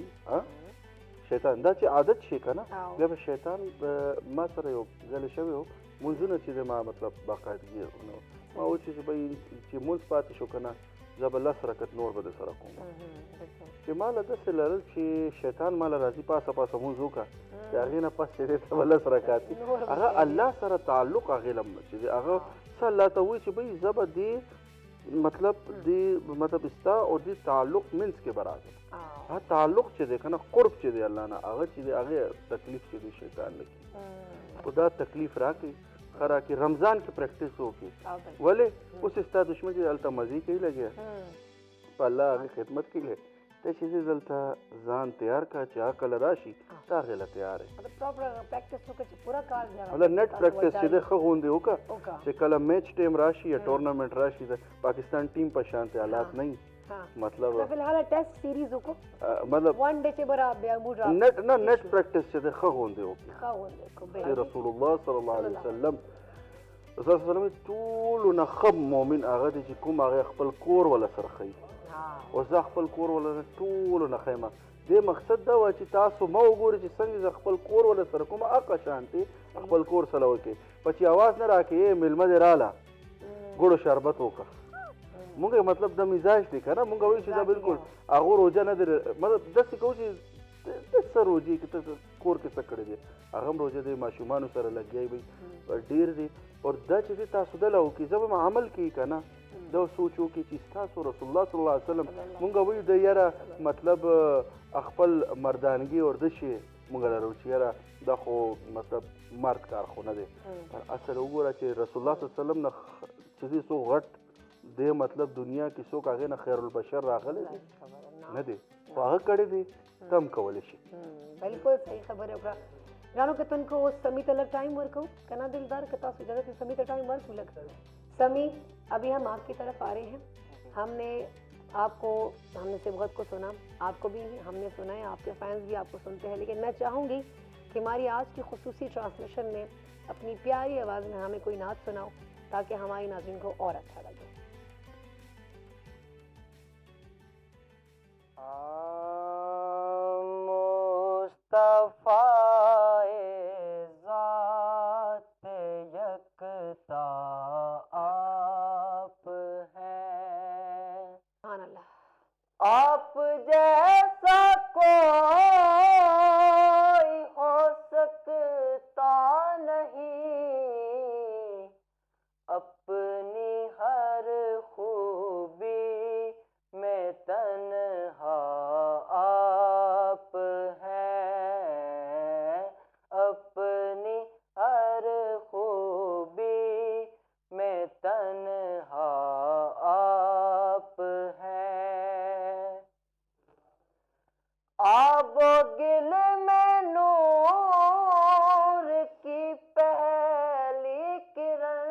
شیطان دا چې عادت شي که نه بیا به شیطان ما سره یو ځلې شوی و مونځونه چې دی ما مطلب باقاعدګي ما و چې چې مونځ پاتې شو که نه زه به 10 رکعت نور به د سره کوم چې ما له داسې لرل چې شیطان ما له راځي پاسه پاسه مونځ وکړه چې هغې نه پس چې دی ته به 10 رکعت هغه الله سره تعلق هغې له چې دی هغه څه الله ته وایي چې بهی زه به دې مطلب دې مطلب ستا او دې تعلق منځ کې به راځم هغه تعلق چې دی که نه قرب چې دی الله نه هغه چې دی هغې تکلیف چې دی شیطان نه کړي خو دا تکلیف راکړي ښه راکړي رمضان کې پریکټس وکړي ولې اوس ستا دشمن چې هلته مزې کوي لګیا په الله هغې خدمت کوي ته چې دې دلته ځان تیار کړه چې هغه کله راشي ته هغې له تیار یې نټ پریکټس چې دی ښه غوندې وکړه چې کله میچ ټیم راشي یا ټورنامنټ راشي د پاکستان ټیم په شانتې حالات نه مطلب مطلب نټ پریکټس چې دی ښه غوندې وکړي چې رسول الله صلی الله علیه وسلم ټولو نه ښه مؤمن هغه دی چې کوم هغې خپل کور وله سره ښیي او زه خپل کور وله ټولو نه ښیم دې مقصد دا وه چې تاسو مه وګورئ چې څنګه زه خپل کور وله سره کوم هغه شانتې خپل کور سره وکړئ په چې اواز نه راکړي مېلمه دې راله ګوړو شربت وکړه مونږ مطلب د مزاج دی که نه مونږ وایو چې دا بالکل هغو روژه نه دی مطلب داسې کوو چې څه روژې کې ته کور کې څه کړی دی هغه هم روژه دی ماشومانو سره لګیا وي ډېر دی او دا چې دی تاسو دله وکړي زه به عمل کوي که نه دا سوچ وکړي چې ستاسو رسول الله صلی الله علیه وسلم مونږ وایو د یاره مطلب خپل مردانګي اور د شي مونږ لرو چې یاره دا خو مطلب مرد کار خو نه دی پر اصل وګوره چې رسول الله صلی الله علیه وسلم نه چې دی څو غټ دی مطلب دنیا کې څوک هغې نه خیر البشر راغلی دی نه دی خو هغه کړی دی ته هم کولی شي بالکل صحیح خبره وکړه ګرانو کتونکو اوس سمي ته لږ ټایم ورکوو که نه دلدار که تاسو اجازه سمي ته ټایم ورکړو لږ समी, अभी हम आपकी तरफ आ रहे हैं। हमने से बहुत कुछ सुना, आपको भी हमने सुना है, आपके फैंस भी आपको सुनते हैं, लेकिन मैं चाहूँगी कि हमारी आज की खुसूसी ट्रांसमिशन में अपनी प्यारी आवाज़ में हमें कोई नात सुनाओ ताकि हमारी नाज़रीन को और अच्छा लगे। آپ جیسا کوئی ہو سکتا نہیں، اپنی ہر خوبی میں تنہا آپ ہیں، اپنی ہر خوبی میں تنہا آپ ہیں، آب و گل میں نور کی پہلی کرن،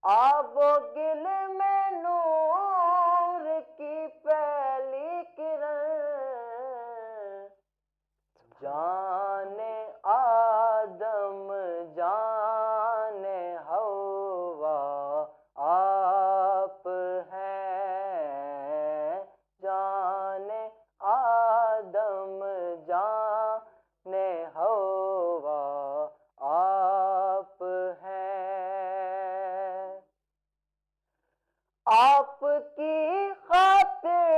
آب و گل میں نور کی پہلی کرن، جان آدم جان حوا آپ ہیں، جان آدم جان حوا آپ ہیں، آپ کی خاطر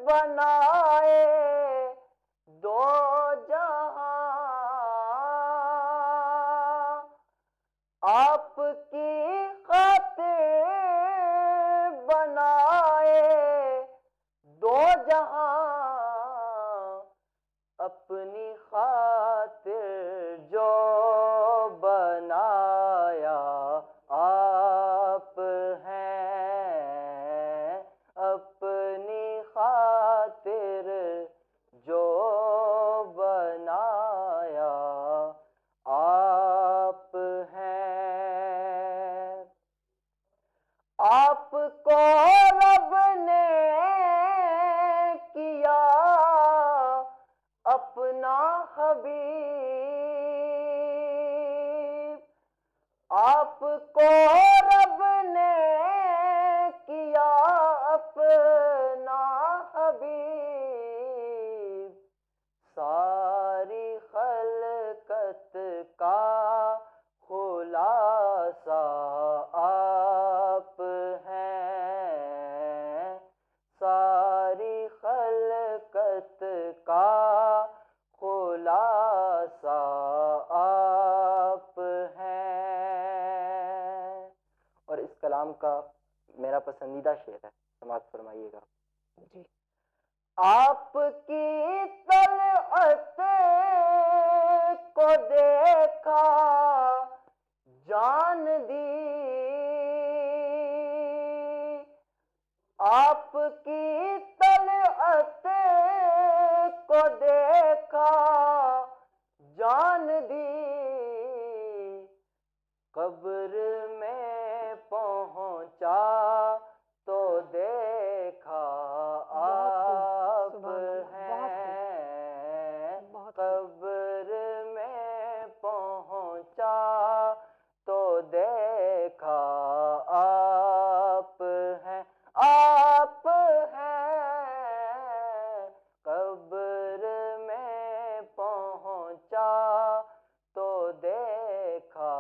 بنائے دو جہاں، آپ کی خاطر بنائے دو جہاں، اپنی خاطر جو بنایا آپ ہیں، اپنی خاطر جو بنایا آپ ہیں، آپ کو رب نے کیا اپنا حبیب، آپ کو رب نے کیا اپنا حبیب، ساری خلقت کا خلاصہ آپ ہیں، ساری خلقت کا خلاصہ آپ ہیں۔ اور اس کلام کا میرا پسندیدہ شعر ہے، سماعت فرمائیے گا۔ جی، آپ کی طلعت کو دیکھا جان دی، آپ کی طلعت کو دیکھا جان دی، قبر میں پہنچا تو دیکھا آپ ہیں، قبر میں پہنچا تو دیکھا آپ ہیں، آپ ہیں، قبر میں پہنچا تو دیکھا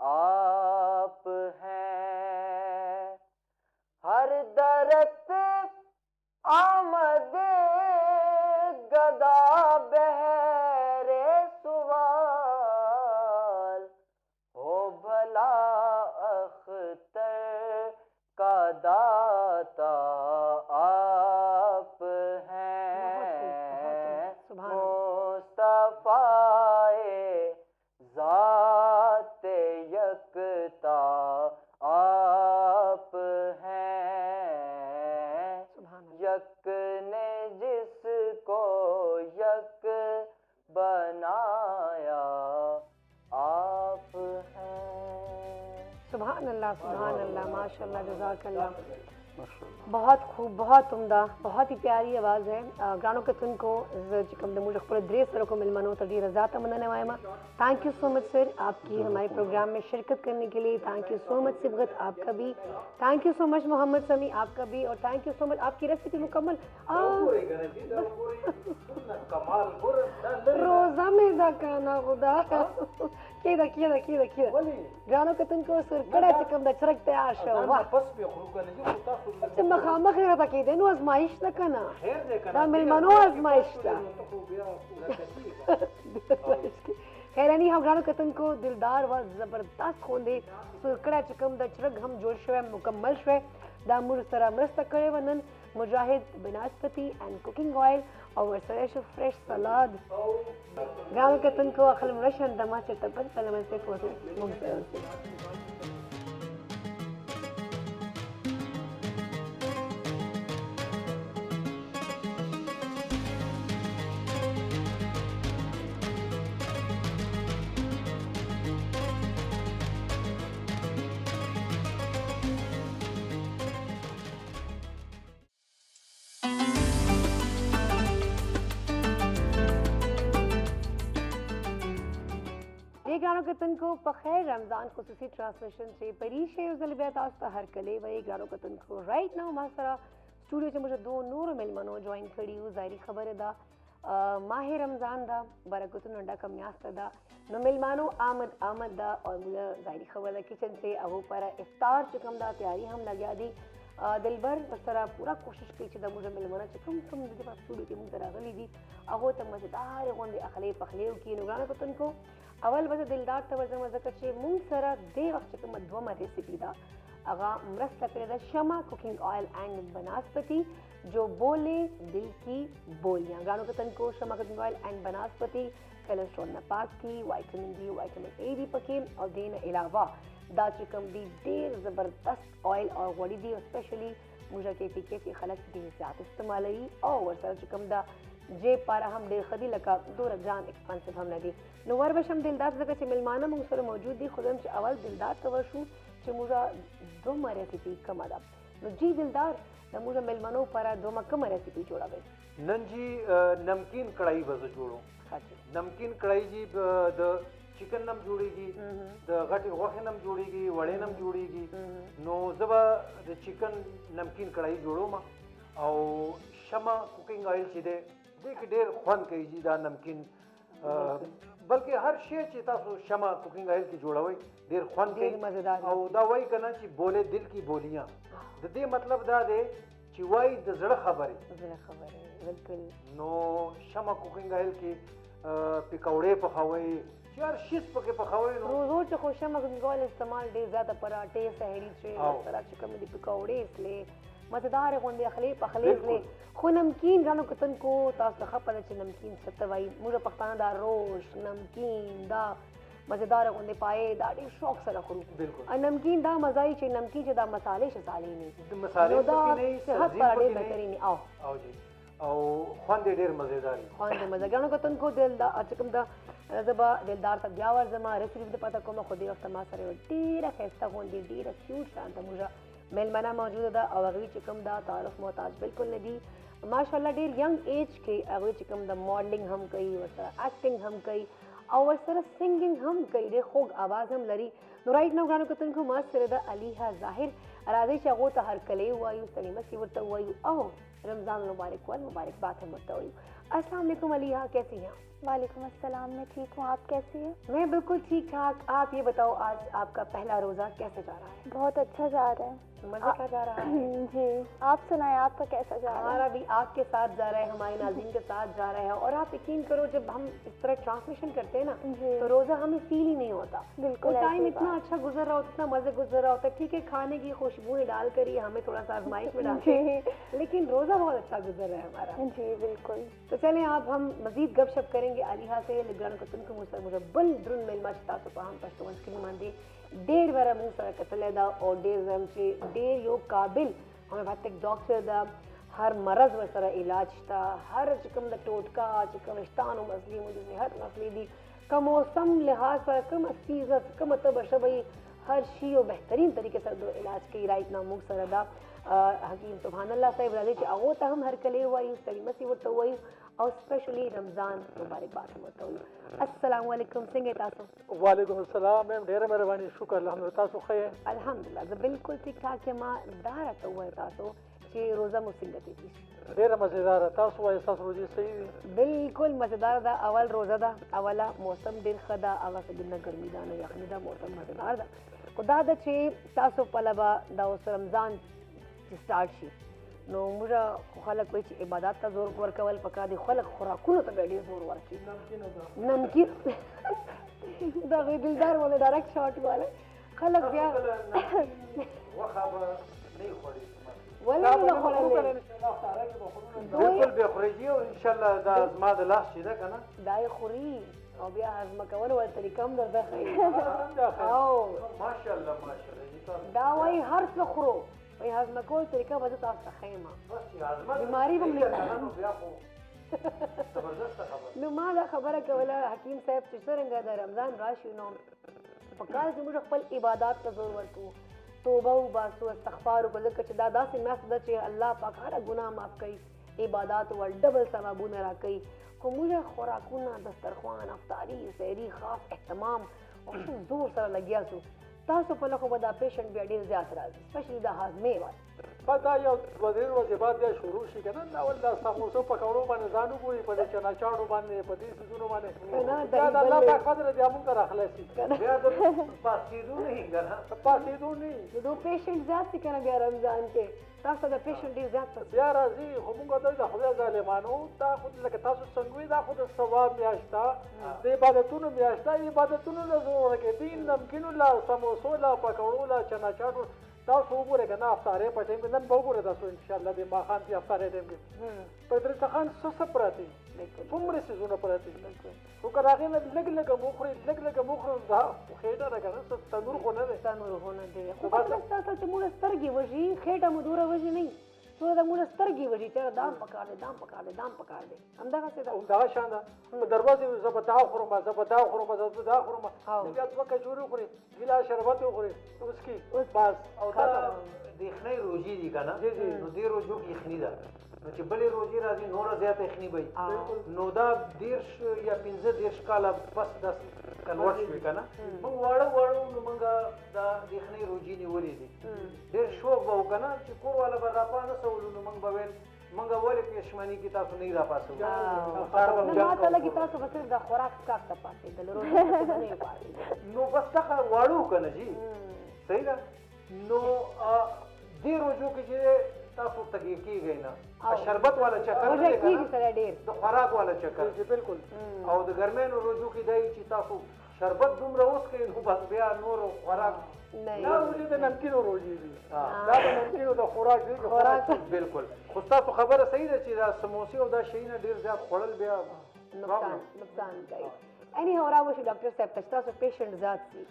آپ ہیں، ہر درخت آمد گدا بہرے سوال، ہو بھلا اختر کا داتا آپ ہیں، مصطفیٰ ذات یکتا آپ ہیں، یک نے جس کو یک بنایا सुभान अल्लाह माशाल्लाह जज़ाकल्लाह। माशाल्लाह। बहुत खूब, बहुत उम्दा, बहुत ही प्यारी आवाज़ है। ग्रानो कतन को चिकम मुझे पूरे द्रेस सर को मिलमनो तड़ी रजा तमन्ना वायमा। Thank you so much sir आपकी हमारे प्रोग्राम में शिरकत करने के लिए। Thank you so much Sibghat आपका भी, थैंक यू सो मच मोहम्मद समी आपका भी, और थैंक यू सो मच आपकी रेसिपी मुकम्मल रोजा में दा खाना खुदा केदा केदा केदा केदा ग्रानो कतन को सुरकड़ा चिकम दा चरक तैयार शो वाह بس به خروج کنه جو تاسو چې مخامخ راته کېدې نو ازمایش ده که نه خیر دی کنه دا میلمنو ازمایش ده خیر یعنی هم ګرانو کتونکو دلدار و زبردست خوندې سرکړه چې کوم د چرګ هم جوړ شوی مکمل شوی دا موږ سره مرسته کړې وه نن مجاهد بناسپتی اینڈ کوکنګ آئل او ورسره شو فرش سلاد ګرانو کتونکو اخل مرشن دما چرته بل پلمنسې پوسې موږ سره ګرانو کتونکو په خیر رمضان خصوصي ټرانسمیشن چې پریشه یو ځل بیا تاسو ته هرکلی وایي ګرانو کتونکو رایټ ناو ما سره سټوډیو کې موږ دوه نورو میلمنو جوائن کړي یو ظاهري خبره ده ماه رمضان ده برکتونو ډکه میاشت ده نو میلمانو آمد ده او موږ ظاهري خبره ده کچن سے هغو پر افطار چې کوم ده تیاری هم لګیا دي دلبر سره پورا کوشش کوي چې د موږ میلمانه چې کوم د دې په سټوډیو کې موږ ته راغلي دي هغو ته مزیدار غوندې اخلی پخلی وکړي نو ګرانو کتونکو اول به دلدار ته ورځم ځکه چې موږ سره دې وخت چې کومه دومه ریسیپي ده هغه مرسته کړې ده شمع کوکنګ آئل اینڈ بناسپتی جو بولے دل کی بولیاں ګرانو کتونکو شمع کوکنګ آئل اینڈ بناسپتی کولیسټرول نه پاک دي وایټامین ډي وایټامین اے دي پکې او دې نه علاوه دا چې کوم دي ډېر زبردست آئل او غوړي دي اسپیشلی موږ کې پی کې خلک ډېر زیات استعمالوي او ورسره چې کوم دا جیب پاره هم ډېر ښه دي لکه دوره ګران ایکسپنسیو هم نه دي نو وربشم دلدار ځکه چې میلمانه موږ سره موجود دي خو چې اول دلدار ته ورشو چې موږ دومره ریسیپي کومه ده نو جی دلدار د موږ میلمنو لپاره دومره کومه ریسیپي جوړوئ نن جی نمکین کڑھائی به زه جوړوم نمکین کڑھائی جی د چکن نم جوړیږي د غټي غوښې نم جوړیږي وړې نم جوړیږي نو زه به د چکن نمکین کڑھائی جوړوم او شمع کوکنګ آئل چې دی دې کې ډېر خوند کوي جی دا نمکین بلکې هر شی چې تاسو شمع کوکنګ آئل کې جوړوئ ډېر خوند کوي او دا وایي که نه چې بولے دل کی بولیاں د دې مطلب دا دی چې وایي د زړه خبرې بالکل نو شمع کوکنګ آئل کې پکوړې پخوئ چې هر شیز پکې پخوئ نو روزو چې خو شمع کوکنګ آئل استعمال ډېر زیاته پراټې سحري چې سره چې کوم دي پکوړې اسلې مزیدار غوندې اخلی پخلی اسلې خو نمکین ګرانو کتونکو تاسو ته ښه پته چې نمکین څه ته وایي موږ پښتانه دا روش نمکین دا مزیدار غوندې پایې دا ډېر شوق سره خورو نمکین دا مزه یي چې نمکین چې دا مسالې شسالې نه نو دا صحت پر ډېر بهترین او جی او خوند یې ډېر مزیدار وي خوند یې مزه ګرانو کتونکو چې کوم دا زه به دلدار ته بیا ورځم ریسیپي به پته کومه خو دې وخته ما سره یوه ډېره ښایسته غوندې ډېره کیوټ شانته موږ میلمنه موجوده ده او هغوی چې کوم دا تعارف محتاج بالکل نه دي ماشاءالله ډېر ینګ ایج کې هغوی چې کوم د ماډلینګ هم کوي ورسره ایکټینګ هم کوي او ورسره سنګینګ هم کوي ډېر خوږ آواز هم لري نو رایټ نو ګرانو کتونکو ما سره ده علیحه ظاهر راځئ چې هغو ته هرکلی ووایو ستړي مسي ورته ووایو او رمضان المبارک مبارکباد هم ورته وایو السلام علیکم علیحه کیسی ہیں وعلیکم السلام میں ٹھیک ہوں آپ کیسی ہیں میں بالکل ٹھیک ٹھاک آپ یہ بتاؤ آج آپ کا پہلا روزہ کیسے جا رہا ہے بہت اچھا جا رہا ہے مزے کا جا رہا ہے جی آپ سنائیں آپ کا کیسا جا رہا ہے ہمارا بھی آپ کے ساتھ جا رہا ہے ہمارے ناظرین کے ساتھ جا رہا ہے اور آپ یقین کرو جب ہم اس طرح ٹرانسمیشن کرتے ہیں نا تو روزہ ہمیں فیل ہی نہیں ہوتا بالکل ٹائم اتنا اچھا گزر رہا ہوتا اتنا مزے گزر رہا ہوتا ہے ٹھیک ہے کھانے کی خوشبوئیں ڈال کر ہی ہمیں تھوڑا سا آزمائش میں ڈالتے ہیں لیکن روزہ بہت اچھا گزر رہا ہے ہمارا جی بالکل تو چلیں آپ ہم مزید گپ شپ کریں گے علیحہ سے ګرانو کتونکو موږ سره موږ بل دروند میلمه چې تاسو په هم پښتون سکرین باندې ډېر وره موږ سره کتلی ده او ډېر زم چې ډېر یو قابل ہومیوپیتھک ډاکټر ده هر مرض ورسره علاج شته هر چې کوم د ټوټکا چې کوم ویښتانو مسلې مو دي هر مسلې دي که موسم لحاظ سره کومه سیزه کومه تبه شبه ہر شی و بہترین طریقے سے دو علاج کی رائٹ ناموک سردا حکیم سبحان اللہ صاحب راضی چې هغه ته هم هر کله وایو کلمه سی ورته وایو او سپیشلی رمضان مبارکباد ورته وایو. السلام علیکم څنګه تاسو؟ وعلیکم السلام میم ډیره مهرباني شکر الحمدلله تاسو ښه الحمدلله زه بالکل ٹھیک ٹھاک یم. دا راته ووایه تاسو چې روزه مو څنګه تېرې شي؟ ډیره مزیداره تاسو وایي ستاسو روزي صحیح وي بالکل مزیدار ده. اول روزه ده اوله موسم ډېر ښه ده هغه څه نه ګرمي ده نه یخني ده موسم مزیدار ده. خو دا ده چې تاسو پله به دا اوس رمضان چې سټارټ شي نو موږ خلک وایي چې عبادت ته زور ورکول پکار دي خلک خوراکونو ته به ډېر زور ورکړي نمکین دا غي دلدار والا ډایرکټ شاټ والا خلک بیا وخه به نه خوړي ولا نه خوړل بالکل به خوري او ان شاء الله دا زما د لاس چې ده کنه دای خوري او بیا هضم کول ول طریقه هم درته ښیي او ماشاءالله ماشاءالله دا وایي هر څه خورو وایي هضم کول طریقه به زه تاسو ته ښیم بیماري به نو ما دا خبره کوله حکیم صاحب چې څرنګه د رمضان راشي نو په کال کې موږ خپل عبادات ته زور ورکوو توبه وباسو استغفار وکړو ځکه چې دا داسې میاشت ده چې الله پاک هره ګناه معاف کوي عبادات ول ډبل ثوابونه راکوي. خو موږ خوراکونه دسترخوان افطاري سحري خاص اهتمام او ښه زور سره لګیا سو. تاسو په لخوا به دا پیشنټ بیا ډېر زیات راځي سپیشلي د هاضمې والا بعد دا یو دوه درې ورځې بعد بیا شروع شي که نه اول دا سموسو پکوړو باندې ځان وګوري په دې چناچاړو باندې په دې څیزونو باندې بیا د الله پاک فضل بیا موږ ته راخلاصي بیا د پاسېدو نه وي که نه پاسېدو نه وي نو پیشنټ زیات دي که نه بیا رمضان کې تاسو د پیشنټ ډېر زیات پسې بیا راځي خو موږ ته د خدای ظالمانو دا خو لکه تاسو څنګه وي دا خو د ثواب میاشت ده د عبادتونو میاشت ده عبادتونو له زور ورکوي دین نمکینو له سموسو له پکوړو له چناچاټو تاسو وګورئ که نه افطارۍ په ټایم کې نن به وګورئ تاسو انشاءالله د ماښام کې افطارۍ ټایم کې په دسترخوان څه پراته دي څومره څیزونه پراته دي خو که د هغې نه لږ لږه مو وخورئ لږ لږه مو وخورئ دا خېټه ده که نه تنور خو نه دی تنور خو نه دی خو بس تاسو چې موږ سترګې وژي خېټه مو دوره وژي نه څومره د موږ سترګې وژي چې دام پکار دی دام پکار دی دام پکار دی همدغسې ده همدغه شان ده په دروازې زه به دا خورم زه به دا خورم زه به دا خورم بیا دوه کجورې وخورې ګیلاس شربت وخورې اوس کې بس او دا د یخنۍ روژې دي که نه نو دې روژو کې یخني ده نو چې بلې روژې راځي نوره زیاته یخني به وي نو دا 10 یا 15 کاله بس داسې کنورټ شوي که نه موږ واړه واړه نو موږ دا د یخنۍ روژې نیولې دي ډېر شوق به و که نه چې کور والا به راپا نه سولو نو موږ به ویل موږ ولې پېشمني کې تاسو نه راپاسو ما ته لګي تاسو به صرف د خوراک څښاک ته پاسېدل روژې ته به نه پاسېدل نو بس دغه واړو که نه جي صحیح ده نو دې روژو کې چې تاسو تږي کېږئ نه شربت والا چکر نه دی که د خوراک والا چکر بالکل او د ګرمیانو روژو کې دی چې تاسو شربت دومره وڅښئ نو بس بیا نورو خوراک دا روژې د نمکینو روژې دي دا د نمکینو د خوراک دی خوراک بالکل خو ستاسو خبره صحیح ده چې دا سموسې او دا شیونه ډېر زیات خوړل بیا نقصان کوي. اني هو راوشي ډاکټر صاحب ته تاسو پیشنټ زیات دي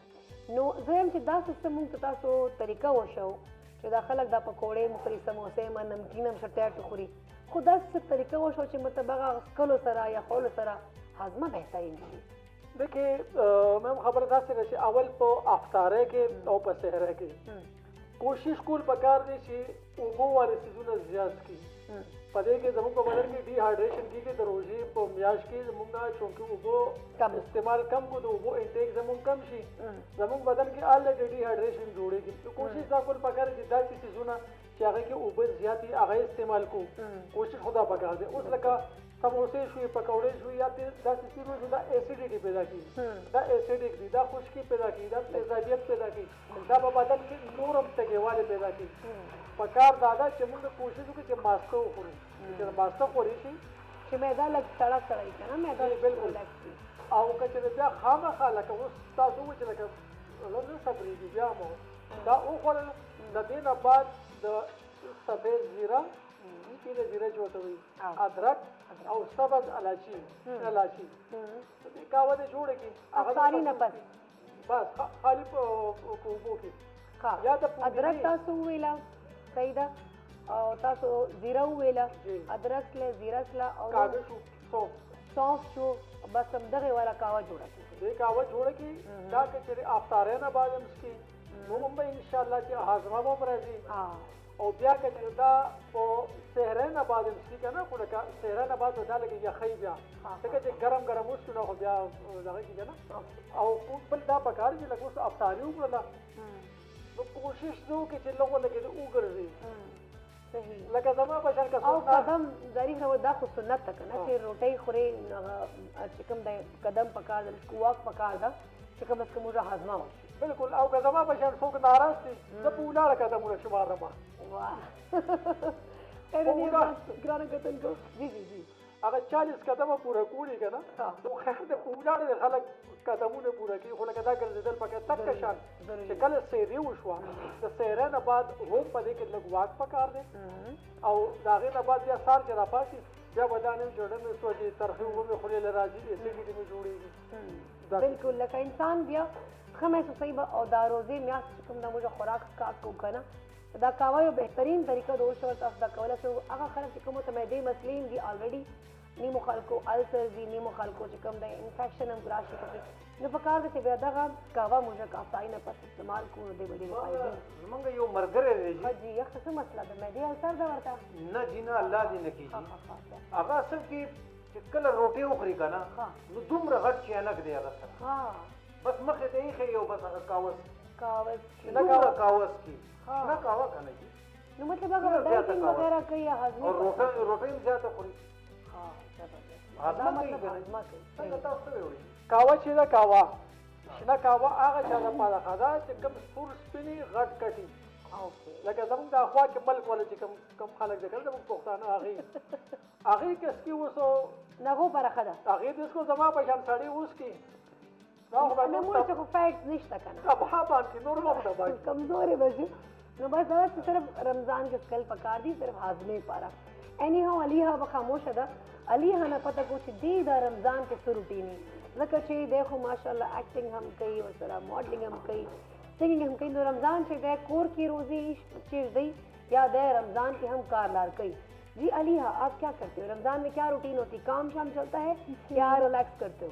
نو زه یم چې داسې څه موږ ته تاسو طریقه وښو چې دا خلک دا پکوړې مو خوري سموسې ما نمکین هم شرطیات خوري خو داسې څه طریقه وښو چې مطلب هغه څکلو سره یا خوړلو سره هضمه بهترین شي. دیکھیے میم خبر داسې ده چې اول په افطارۍ کې او په سحرۍ کې کوشش کول پکار دی چې اوبو والے څیزونه زیات کړي په دې کې زموږ په بدن کې ډي هایډریشن کېږي د روژې په میاشت کې زموږ چونکې اوبو استعمال کم کو د اوبو انټیک زموږ کم شي زموږ بدن کې الریډي ډي هایډریشن جوړېږي کوشش دا کول پکار دی چې داسې څیزونه چې هغه کې اوبه زیات وي هغه استعمال کوو کوشش خدا پکار دی. اوس لکه سموسې شوي پکوړې شوي یا داسې څیزونه چې دا ایسیډیټي پیدا کړي دا ایسیډیک دي دا خشکي پیدا کړي دا تیزابیت پیدا کړي دا په بدن کې نور هم تږیوالی پیدا کړي پکار دا ده چې موږ کوشش وکړو چې ماسته وخورو چې ماسته خوری شي چې معده لږ سړه سړه وي که نه معده بالکل او که چېرې بیا خامخا لکه اوس تاسو ووایئ چې لکه نه صبرېږي بیا مو دا وخوړل د دې نه بعد د سفید زیره سپینه زیره چې ورته وایي ادرک او سبز الایچي الایچي دې قهوه دې جوړه کړي افطاري نه پس بس خالي په اوبو کې یا د ادرک تاسو وویله صحیح ده او تاسو زیره وویله ادرک سله زیره سله او کاغذ شو سونف شو بس همدغې والا قهوه جوړه کړي دې قهوه جوړه کړي دا که چېرې افطارۍ نه بعد هم څښي هضم به ان شاء الله چې هاضمه به راځي ها او بیا که چې دا په صحرا نه بعد سی کنه خو لکه صحرا نه بعد دا لګي یخی بیا ځکه چې ګرم ګرم وسو نو بیا دغه کیږي نه او بل دا پکار چې لکه اوس افطاری وکړه نو کوشش وکړو چې لږه لګي وګرځي صحیح لکه زما بشر کا او قدم ظریف نو دا خو سنت تک نه چې روټي خوري چې کوم د قدم پکار د کوواک پکار دا چې کوم اس کومه هاضمه وشي بالکل او که زما بشر څوک ناراض دي زه په ولاړه قدمونه شمارم ګرانه کتن کو جی جی جی هغه 40 قدمه پوره کولی کنه نو خیر د په ولاړه خلک قدمونه پوره کوي خو لکه دا ګرځېدل پکې تک شان چې کله سیری وشوه د سیره نه بعد هم په دې کې لږ واک پکار دی او د هغې نه بعد بیا سار چې راپاسي بیا به دا نیم جوړه مې سوچې ترخې اوبه مې خولې له راځي اسیډیټي مې جوړېږي بالکل لکه انسان بیا ښه محسوسوي به او دا روزې میاشت چې کوم دا موږ خوراک سکاک کوو که نه دا کاوه یو بهترین طریقه د اوس ورته دا کولی شو هغه خلک چې کومو ته معدې مسلې دي آلریډي نیمو خلکو السر دي نیمو خلکو چې کوم دی انفیکشن هم راشي پکې نو پکار ده چې بیا دغه کاوه موږ کافای نه پس استعمال کړو نو دی به ډېرې فایدې زمونږ یو ملګری دی جي جي یخ څه مسله ده معدې السر ده ورته نه جي نه الله دې نه کیږي هغه اصل کې چې کله روټۍ وخوري که نه نو دومره غټ چینک دی هغه سره بس مخې ته ایښی یو بس هغه کاوس دومره کاوس کی نه کاوه که نه جي نو مطلب هغه ډایټینګ وغیرہ کوي یا هضمي او روټۍ هم زیاته خوري هضمه کوي که نه څنګه تاسو څه ویوړي کاوه چې دا کاوه شنه کاوه هغه چا دپاره ښه ده چې کوم سور سپینې غټ کټي لکه زموږ د اخوا کې ملک والا چې کوم خلک دی که نه زموږ پښتانه هغې که سکي اوس د هغو لپاره ښه ده هغې د اسکو زما په شان سړی اوس کې نمونه چې خو فیټس نشته که نه تبها باندې نور هم نه باندې کمزورې به شي نو بس دا چې صرف رمضان کې سکل پکار دي صرف هاضمې لپاره اینی هاو علیها به خاموشه ده علیها نه پته کو چې دی دا رمضان کې څه روټیني ځکه چې دی خو ماشاءالله ایکټینګ هم کوي ورسره ماډلینګ هم کوي سنګینګ هم کوي نو رمضان چې دی کور کی روزی چیز دی یا دی رمضان کې هم کار لار کوي جی علیها آپ کیا کرتے ہو رمضان میں کیا روٹین ہوتی کام شام چلتا ہے یا ریلیکس کرتے ہو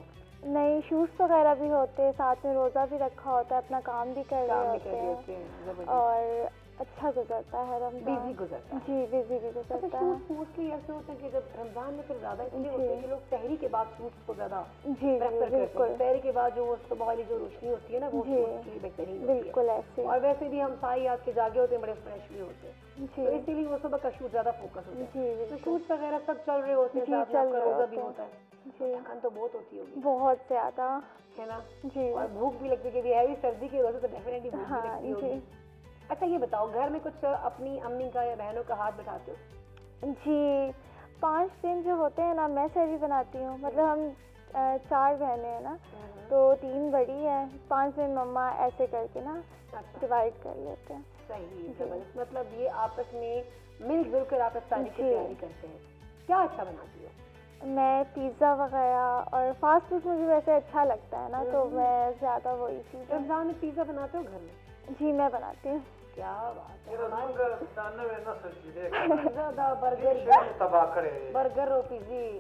نہیں شوٹس وغیرہ بھی ہوتے ہیں ساتھ میں روزہ بھی رکھا ہوتا ہے اپنا کام بھی کر رہے ہوتے ہیں اور اچھا گزرتا ہے رمضان بیزی گزرتا ہے جی بیزی بھی گزرتا ہے موسٹلی ایسے ہوتے ہیں کہ جب رمضان میں پھر زیادہ اس لیے ہوتے ہیں کہ لوگ سحری کے بعد شوٹس کو زیادہ جی بالکل سحری کے بعد جو صبح والی جو روشنی ہوتی ہے نا وہ شوٹس کی بہترین بالکل ایسے اور ویسے بھی ہم ساری رات کے جاگے ہوتے ہیں بڑے فریش بھی ہوتے ہیں تو اسی لیے وہ صبح کا شوٹ زیادہ فوکس ہوتا ہے تو شوٹس وغیرہ سب چل رہے ہوتے ہیں روزہ بھی ہوتا ہے تھکان تو بہت ہوتی ہوگی بہت زیادہ ہے نا جی اور بھوک بھی لگتی ہے کہ ہیوی سردی کی وجہ سے تو ڈیفینیٹلی بھوک بھی لگتی ہوگی اچھا یہ بتاؤ گھر میں کچھ اپنی امی کا یا بہنوں کا ہاتھ بٹھاتے ہو جی 5 دن جو ہوتے ہیں نا میں سحری بناتی ہوں مطلب ہم 4 بہنیں ہیں نا تو 3 بڑی ہیں 5 دن مما ایسے کر کے نا ڈیوائڈ کر لیتے ہیں صحیح مطلب یہ آپس میں مل جل کر آپ افطاری کی تیاری کرتے ہیں کیا اچھا بناتی ہو میں پیزا وغیرہ اور فاسٹ فوڈ مجھے ویسے اچھا لگتا ہے نا تو میں زیادہ وہی چیز رمضان میں پیزا بناتے ہو گھر میں جی میں بناتی ہوں کیا بات ہے برگر اور پیزی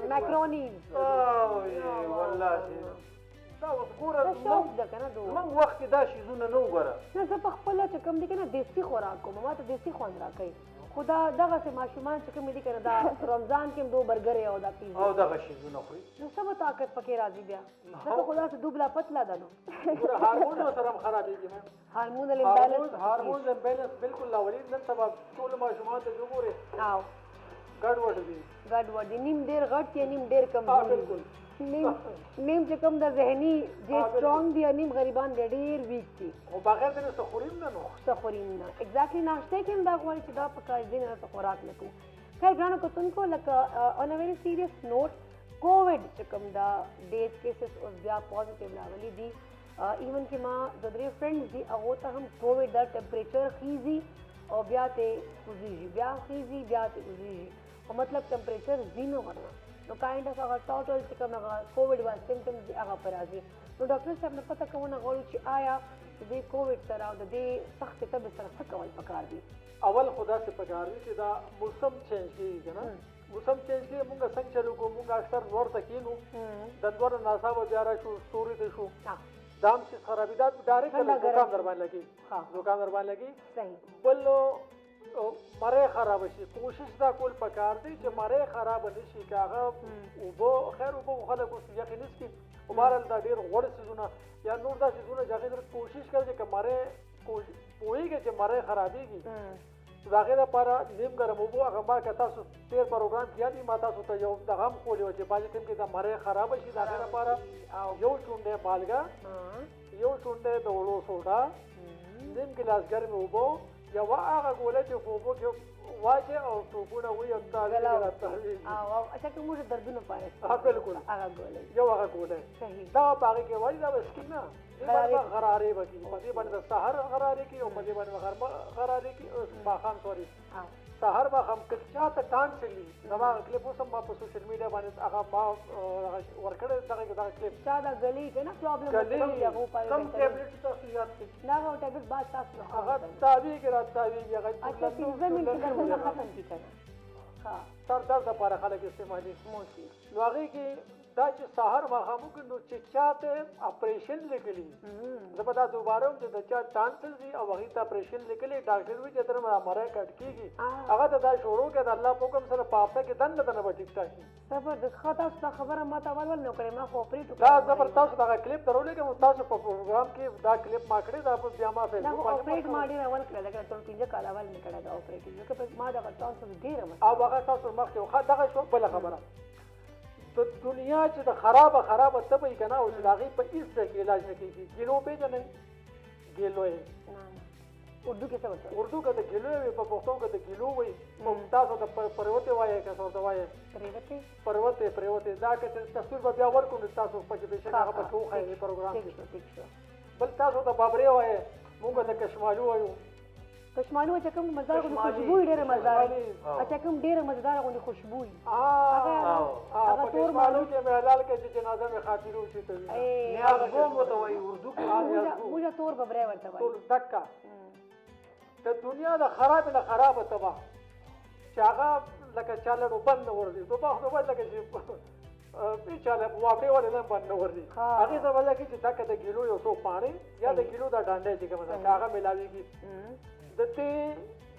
میکرونیز شوق ده که نه زموږ وخت کې دا شیزونه نه وګوره نه زه په خپله چې کوم دی که نه دیسي خوراک کوم ما ته دیسي خوند راکوي خو دا دغسې ماشومان چې کوم دي که نه دا رمضان کې هم دو برګرې او دا پیزا او دغه شیزونه خوري نو څه به طاقت پکې راځي بیا ځکه خو داسې دوبلا پتلا ده نو هارمون سره هم خرابېږي هارمونل امبیلنس بالکل لاولي نن سبا ټولو ماشومانو ته چې وګورې او ګډوډ دي ګډوډ دي نیم ډېر غټ یا نیم ډېر کمزوري نیم چې کوم د ذهني چې سټرانګ دي نیم غریبان دی ډېر ویک دي خو بغیر د څه خوریم نه نو څه خوریم نه ایګزیکټلی ناشته کې هم دا غواړي چې دا په کار دي نه څه خوراک نه کوو خیر ګرانو کتونکو لکه آن ا ویری سیریس نوٹ کووډ چې کوم دا ډیټ کیسز اوس بیا پازیټیو راغلي دي ایون چې ما د درې فرینډز دي هغو ته هم کووډ دا ټمپریچر خیزي او بیا ته کوزیږي بیا خیزي بیا ته کوزیږي او مطلب ټمپریچر زینو ورنه نو کائنډ اف هغه ټوټل چې کوم هغه کووډ والا سمپټمز دي هغه پر راځي نو ډاکټر صاحب نه پته کوونه غواړو چې آیا د دې کووډ سره او د دې سختې طبیعت سره څه کول پکار دي اول خدا سے پکار دي چې دا موسم چینج کیږي که نه موسم چینج کې مونږ څنګه چلو کو مونږ اکثر نور تکینو د دوه ناصابه بیا را شو ستوري ته شو دام چې خرابیدات ډایرکټ دکان در باندې لګي دکان در باندې لګي صحیح بل مړی خراب شي کوشش دا کول پکار دی چې مړی خراب نشي کاغه اوبه خیر اوبه خلک اوس یقین نشي عمرال دا ډیر غوړ سيزونه یا نور دا سيزونه چې هغه کوشش کوي چې مړی پوهیږي چې مړی خرابېږي دا غیر لپاره نیم ګرم اوبه هغه ما که تاسو تیر پروګرام کې یادي ما تاسو ته یو دغه خولې و چې باندې ټیم کې دا مړی خراب شي دا غیر لپاره یو چونډه مالګه یو چونډه د وړو سوډا نیم ګلاس ګرم اوبه یا هغه ګوله چې په اوبو کې واچې او ټوپونه وي او تاویل او اچھا که موږ دردونه پاره بالکل هغه ګوله یو هغه ګوله صحیح دا باغ کې وایي دا وسکین نه غرارې وکي په دې باندې سحر غرارې کې او په دې باندې غرمه غرارې کې او ماخام سوري سحر با هم کچا ته ټان چلی دا کلیپ اوسم په سوشل میډیا باندې هغه ما ورکړې دا کلیپ چا دا غلی کنه پرابلم یا هو پاره کم ټابلیټ تاسو یاد کړئ نه هو ټابلیټ بعد تاسو هغه تاوی کې راځي هغه اچھا 15 منټ درونه ختم کی کنه ها سر درد لپاره خلک استعمالي موسی نو هغه کې دا چې سحر ماخامو کې نو چې چاته اپریشن لیکلی زبدا دوباره چې د چا چانسز دي او هغه ته اپریشن لیکلی ډاکټر وی چې تر مړه کټ کیږي هغه ته دا شروع کې د الله په حکم سره پاپته کې دنه دنه ټیک ټاک زبردست خاطر څه خبره ما ته اول نو کړې ما خو اپریټ دا زبردست دا کلیپ درولې کې تاسو په پروګرام کې دا کلیپ ما کړی دا په بیا ما فیسبوک باندې اپریټ ما ډیر اول کړل دا ټول 15 کال اول نه کړل دا اپریټ ځکه ما دا تاسو ډیر او هغه تاسو مخکې خو دغه شو بل خبره د دنیا چې د خرابه تبې کنه او چې هغه په هیڅ کې علاج نه کیږي ګلو پیژنې ګلو یې اردو کې څه وایي اردو کې د ګلو وي په پښتو کې د ګلو وي او تاسو د پروته وایي که څه وایي پروته دا که تصویر به بیا ورکو نو تاسو په دې شي هغه په ټوخه پروګرام کې بل تاسو د بابري وایي موږ د کشمالو وایو کشمالو چې کوم مزدار غو خوشبو ډیره مزدار اچھا کوم ډیره مزدار غو خوشبو هغه تور مالو کې مهلال کې چې جنازه می خاطرو شي ته نیاز بوم وته وای اردو کې موږ تور ببره ورته وای ټول دکا د دنیا د خراب تبا چې هغه لکه چاله بند ورځي په باغ لکه چې په چاله واپې ولې نه بند ورځي هغه څه ولا کې چې دکا د ګلو یو څو پانی یا د ګلو د ډانډې چې کومه هغه ملاويږي د دې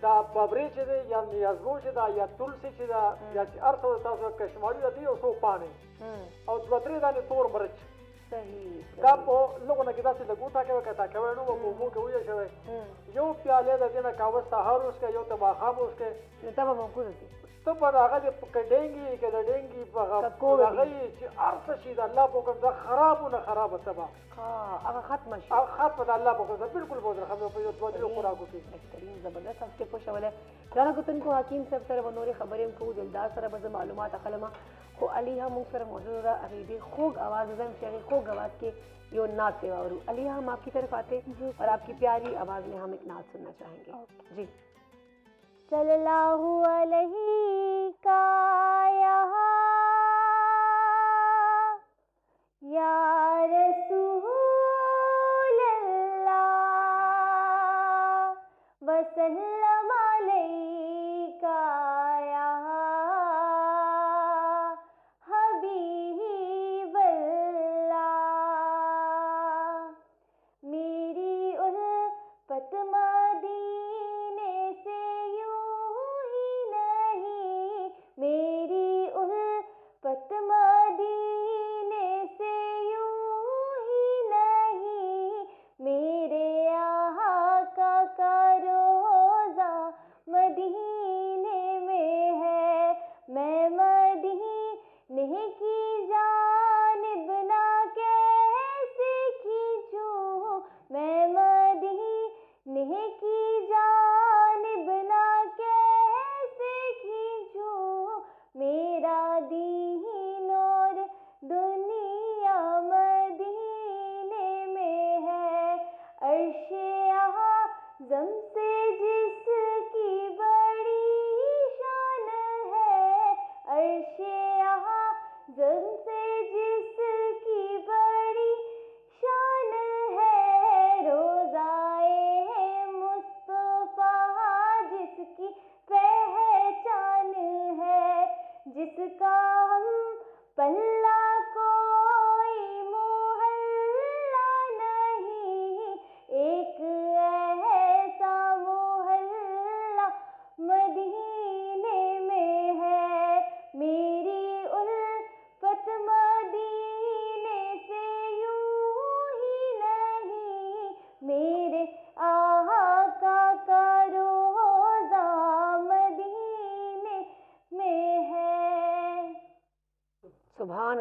دا ببرې چې دی یا نیازبو چې دا یا تلسی چې دا یا چې ارثو تاسو کشمالي دی او څو پانی او دوه درې دانې تور مرچ صحیح دا په لغونه کې داسې لګو تا کوي کته کوي نو په مو کې وي شوی یو پیاله د دې نه کاوه سهار اوس کې یو تباخام اوس کې ته به موږ کوو ته په هغه د کډنګي کې د ډنګي په هغه چې ارث شي د الله په کوم دا خراب تبا هغه ختم شي او ختم د الله په کوم بالکل بودره خبره په یو دوه درې خوراکو کې بهترین زبردست تاسو په شوله رانا کوتن کو حکیم صاحب سره ونوري خبرې کو دلدار سره به معلومات اخلمه خو علی هم سره موجود ہے ابھی بھی خوب آواز زم شری خوب آواز کے یہ نعت سے اور علی ہم آپ کی طرف آتے ہیں اور آپ کی پیاری آواز میں ہم ایک نعت سننا چاہیں گے جی صلی اللہ علیہ کا یا رسول اللہ وسلم علیکہ یا حبیب اللہ میری الفت مدینے سے یوں ہی نہیں میری الفت مدینے سے یوں ہی نہیں میرے آقا کا روزہ مدینے میں ہے میں مدینے کی جانب نہ کیسے کھینچوں میں مدینے کی جانب نہ کیسے کھینچوں میرا دین اور دنیا مدینے میں ہے عرش اعظم سے جس کی بڑی شان ہے عرش اعظم سے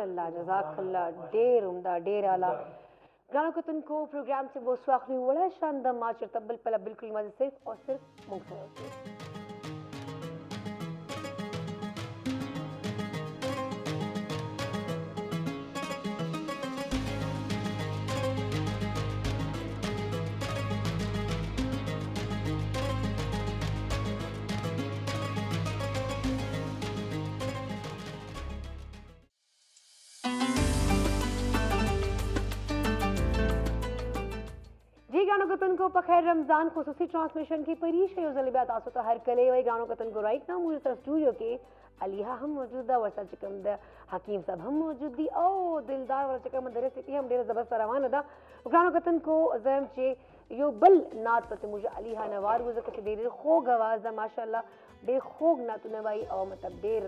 الله جزاک الله ډېر عمده ډېر اعلی ګرانو کتونکو پروګرام سے وہ سواخلی وړه شان د ما چرته بل پله بالکل مزه صرف اور صرف موږ سره اوسئ. ګرانو کتونکو په خیر رمضان خصوصي ټرانسمیشن کې پریشه یو ځل بیا تاسو ته هر کله وایي ګرانو کتونکو رایټ ناو موږ سره سټوډیو کې علیحه هم موجود ده ورسره چې کوم د حکیم صاحب هم موجود دي او دلدار ورسره چې کوم د ریسیپي هم ډېره زبردست روانه ده ګرانو کتونکو زه یم چې یو بل نعت پسې موږ علیحه نه وارو ځکه چې ډېر خوږ اواز ده ماشاءالله ډېر خوږ نعتونه وایي او مطلب ډېر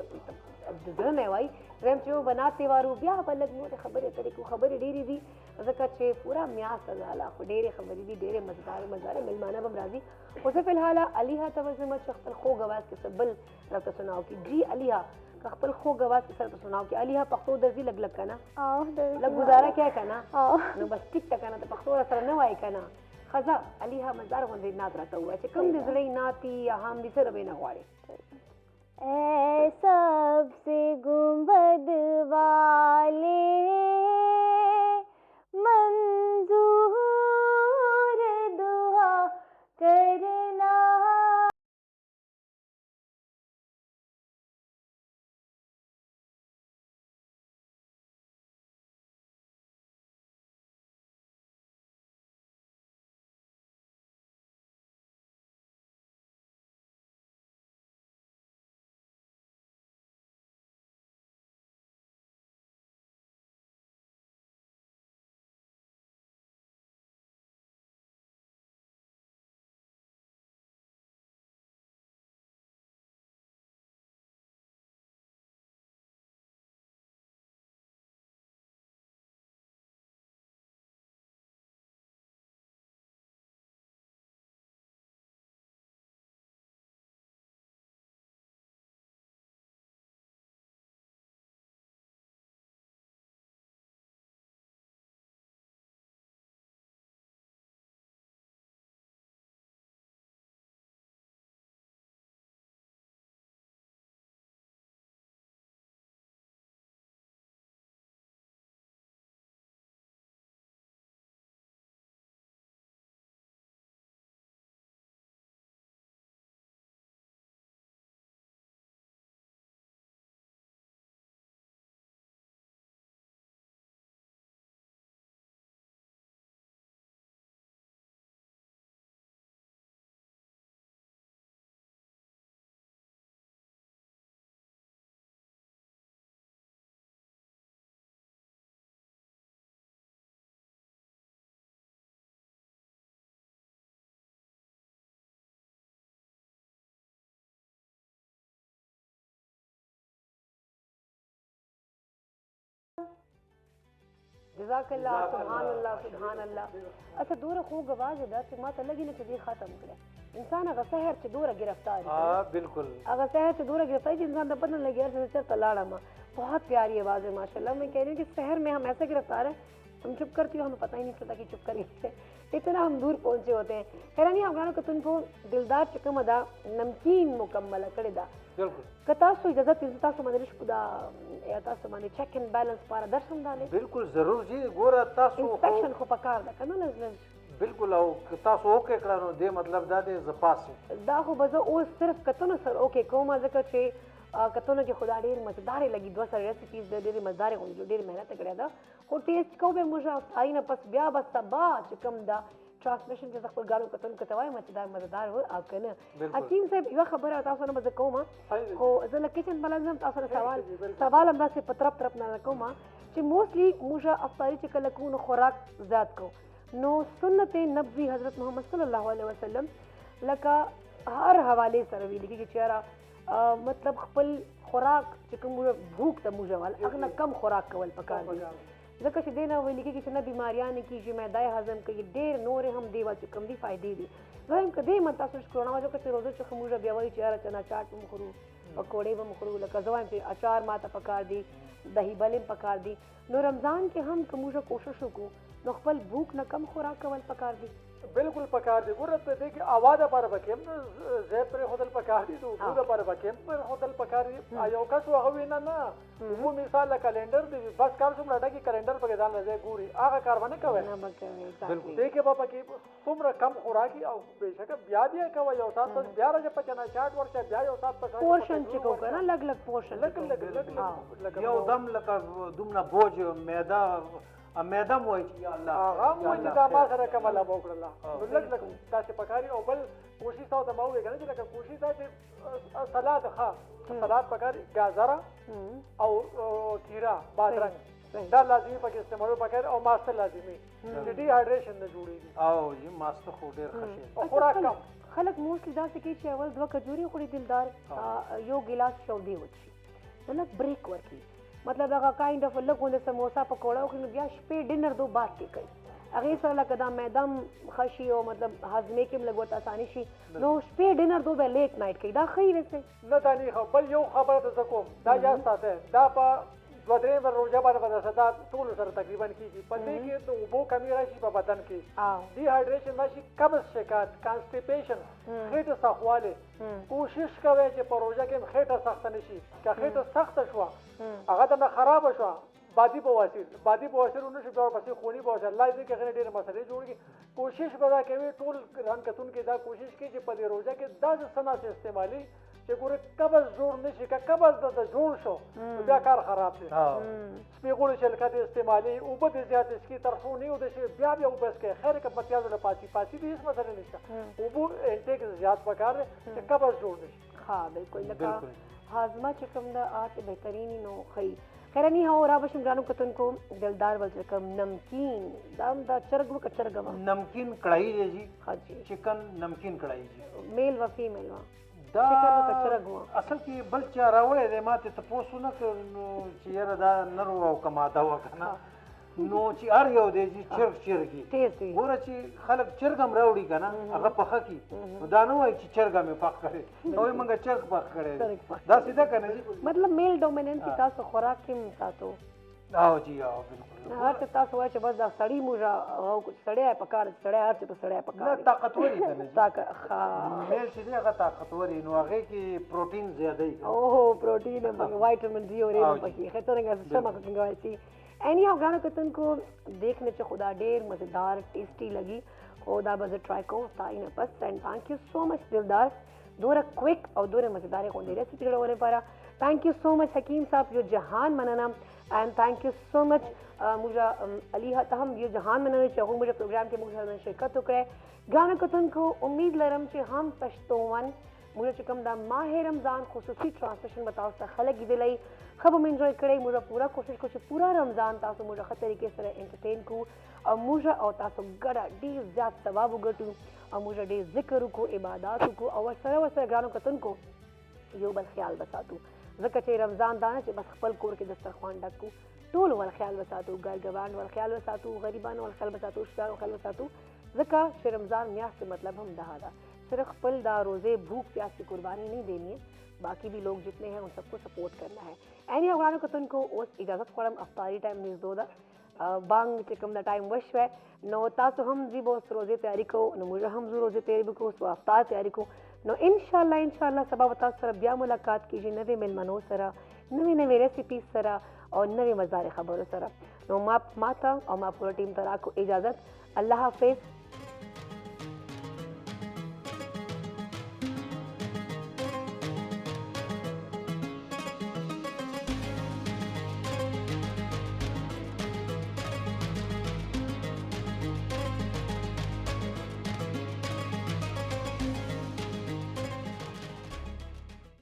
د زړه نه وایي زه یم چې یو به نعت وارو بیا به لږ نورې خبرې اترې کوو خبرې ډېرې دي ځکه چې پوره میاشت ځاله خو ډېرې خبرې دي ډېرې مزدارې مزدارې مېلمانه به هم راځي خو زه فلحاله علیحه ته به ځم چې خپل خوږ اواز کې څه بل راته سناو کړي جی علیحه که خپل خوږ اواز کې سره ته سناو کړي علیحه پښتو درځي لږ لږ که نه لږ ګزاره کوې که نه نو بس ټیک ته که نه د پښتو راسره نه وایې که نه ښه ځه علیحه مزدار غوندې نعت راته ووایه چې کوم د زړه نعت دي یا هم دي څه ربې نه غواړې اے سب سے گنبد والے منظور دعا کرنا جزاک الله سبحان الله سبحان الله اچھا دوره خوږ اواز ده چې ما ته لګي نه چې دې ختم کړه انسان هغه سحر چې دوره گرفتار ہاں بالکل هغه سحر چې دوره گرفتار چې انسان ته پتہ نہیں لگی یار چرتا لاڑا بہت پیاری آواز ہے ماشاءاللہ میں کہہ رہی ہوں کہ سحر میں ہم ایسے گرفتار ہیں تم چپ کرتی ہو ہمیں پتہ ہی نہیں چلتا کہ چپ کریے اتنا ہم دور پہنچے ہوتے ہیں حیرانی افغانوں کو تم کو دلدار چکم ادا نمکین مکمل کړی دا بالکل که تاسو اجازه تاسو تاسو باندې شپه دا یا تاسو باندې چیک ان بیلنس لپاره درس هم دالې بالکل ضرور جی ګوره تاسو انسپیکشن خو پکار ده کنه لږ بالکل او که تاسو اوکې کړه نو دې مطلب دا دی زه پاس دا خو به زه اوس صرف کتنو سره اوکې کوم ځکه چې کتنو کې خدا ډېر مزدارې لګي دوه سره ریسیپیز د ډېرې مزدارې غوندې ډېرې محنت کړې ده خو ټیسټ کوو به موږ آینه پس بیا به سبا چې کوم دا ټرانسمیشن چې زه خپل ګانو کتنو ته وایم چې دا مزدار و او که نه حکیم صاحب یوه خبره تاسو نه به زه کوم خو زه له کچن بله ځم تاسو نه سوال همداسې په طرف نه کوم چې موسټلی موږ افطاري چې کله کوو نو خوراک زیات کوو نو سنت نبوي حضرت محمد صلی الله علیه وسلم لکه هر حوالې سره ویل کېږي چې یاره مطلب خپل خوراک چې کوم بھوک ته موږ ول هغه نه کم خوراک کول پکار دي ځکه چې دې نه ویل کېږي چې نه بیماریانې کېږي معده هضم کوي ډېر نورې هم دیوه چې کوم دي فایدې دي دویم که دې من تاسو شکرونه وایو ځکه چې روزه چې موږ بیا وایو چې یاره چنا چاټ به م خورو پکوړې به م خورو لکه زه وایم چې اچار ماته پکار دي دہی بلم پکار دی نو رمضان کې هم که موږ کوشش وکړو نو خپل بھوک نه کم خوراک کول پکار دی. بالکل پکار دی ګوره ته دې کې اواز لپاره پکې هم زه پر خودل پکار دي ته اوبو لپاره پکې هم پر خودل پکار دي یو کس هغه وینا نه اوبو مثال کلندر دی بس کار څومره ډکه کلندر پکې ځان لږه ګوري هغه کار باندې کوي نه بکوي بالکل دې کې په پکې څومره کم خوراکي او بهشکه بیا کوي یو سات بیا راځي پکې نه چاټ ورچا بیا یو سات پکې پورشن چې کو کنه لګ لګ پورشن لګ یو دم لکه دومره بوج معده معده مو چې یا الله هغه مو چې دا ما سره کومه لا وکړه نو لګ لګ تاسو پکاري او بل کوشش تاسو ته مو وګڼئ چې لکه کوشش تاسو سلاد ښه سلاد پکاري گازره او کیرا بادرنګ دا لازمي پکې استعمال پکاري او ماسته لازمي چې ډي هایډریشن نه جوړیږي او یې ماسته خو ډیر ښه او خوراک کم خلک موسټلی داسې کوي چې اول 2 کجوري خوري دلدار یو ګلاس شودي وڅښي نو لږ بریک ورکړي مطلب هغه کائنډ اف لګونه سموسا پکوړه خو بیا شپې ډینر دو بعد کې کوي هغه سره لکه دا میدم خشي او مطلب هضمې کې لګوت اساني شي نو شپې ډینر دو به لیټ نایټ کوي دا خیر څه نه دانی خو بل یو خبره ته کوم دا یا ساته دا په 2-3 ور روزه باندې دا ټول سره تقریبا کیږي پدې کې ته وبو کمی راشي په بدن کې ډي هایډریشن راشي قبض شکایت کانسټیپیشن خېټه سخواله کوشش کوي چې په روزه کې خېټه سخت نشي که خېټه سخت شو هغه ته خراب شو بادي بواسیر ونشي بیا پسې خوني بواسیر الله دې کې غیر ډېر مسلې جوړي کوشش به دا کوي ټول ران کتون کې دا کوشش کوي چې په دې روزه کې دا سنت استعمالي چې ګوره قبض جوړ نشي که قبض د جوړ شو بیا کار خراب دی سپیغول شلکت استعمالي او به زیات اس کی طرفو نه ود شي بیا وبس کې خیر که پتیاز له پاسی دې اس مسله نشته او به انټیک زیات پکار چې قبض جوړ نشي ها بالکل لکه هاضمه چې کوم د آت بهترین نو خی خیرنی هو را بشم ګرانو کتن کو دلدار ول کم نمکین دام دا چرګ وک چرګ نمکین کڑھائی دی جی ها جی چکن نمکین کڑھائی جی میل و فیمیل وا دا اصل کې بل چا راوړی دی ما ته تپوس نه کړ نو چې یاره دا نر او که ماده وه که نه نو چې هر یو دی چې چرګ چرګي ګوره چې خلک چرګ هم راوړي که نه هغه پخه کړي نو دا نه وایي چې چرګ مې پخ کړی نو وایي موږ چرګ پخ کړی دی دا سیده که نه جي مطلب میل ډومیننټ تاسو خوراک کې هم ساتو او جی او بالکل هر څه تاسو وایي چې بس دا سړی موږ او سړی پکار سړی هر څه په سړی پکار نه طاقتوري که نه جي طاقت میل چې دی هغه طاقتوري نو هغې کې پروټین زیاده وي اوه پروټین وائٹامن डी اور اے پکې خطرنګ سم څنګه وایي اینی هاو ګرانو کتن کو دیکھنے چې خدا ډیر مزیدار ټیسټي لګي خدا به زه ټرای کوم تاسو نه پس اینڈ تھینک یو سو مچ دلدار دوره کوئک او دوره مزیدار غونډې ریسیپي جوړولو لپاره تھینک یو سو مچ حکیم صاحب یو جهان مننه اینڈ تھینک یو سو مچ موږ علی هم یو جهان مننه چې هغه موږ پروګرام کې موږ سره شرکت وکړه ګرانو کتن کو امید لرم چې هم پښتون موږ چې کوم دا ماه رمضان خصوصي ټرانسمیشن بتاو ته خلک دې لای خو به انجوای کړئ موږ پورا کوشش کوو چې پورا رمضان تاسو موږ ښه طریقې سره انټرټین کو او موږ او تاسو ګډه ډیر زیات ثواب وګټو او موږ ډیر ذکر وکړو عبادت وکړو او سره ګرانو کتن کو یو بل خیال وساتو ځکه چې رمضان دا نه چې بس خپل کور کې دسترخوان ډک کو ټول ول خیال وساتو ګرګوان ول خیال وساتو غریبان ول خیال وساتو شتار ول خیال وساتو ځکه چې رمضان میاشت مطلب هم دا ہے صرف خپل دا روزے بھوک پیاس کی قربانی نہیں دینی ہے باقی بھی لوگ جتنے ہیں ان سب کو سپورٹ کرنا ہے اینی افغانو کتن کو اوس اجازت خورم افطاری ٹائم نږدې ده بانګ چې کوم دا ټایم وشوه نو تاسو هم زی به اوس روزې تیاری کوو نو موږ هم زو روزې تیاری وکړو اوس افطار تیاری کوو نو ان شاء الله سبا به تاسو سره بیا ملاقات کیږي نوې میلمنو سره نوې ریسیپیز سره او نوې مزدار خبرو سره نو ما ته او ما پوره ټیم ته راکو اجازت الله حافظ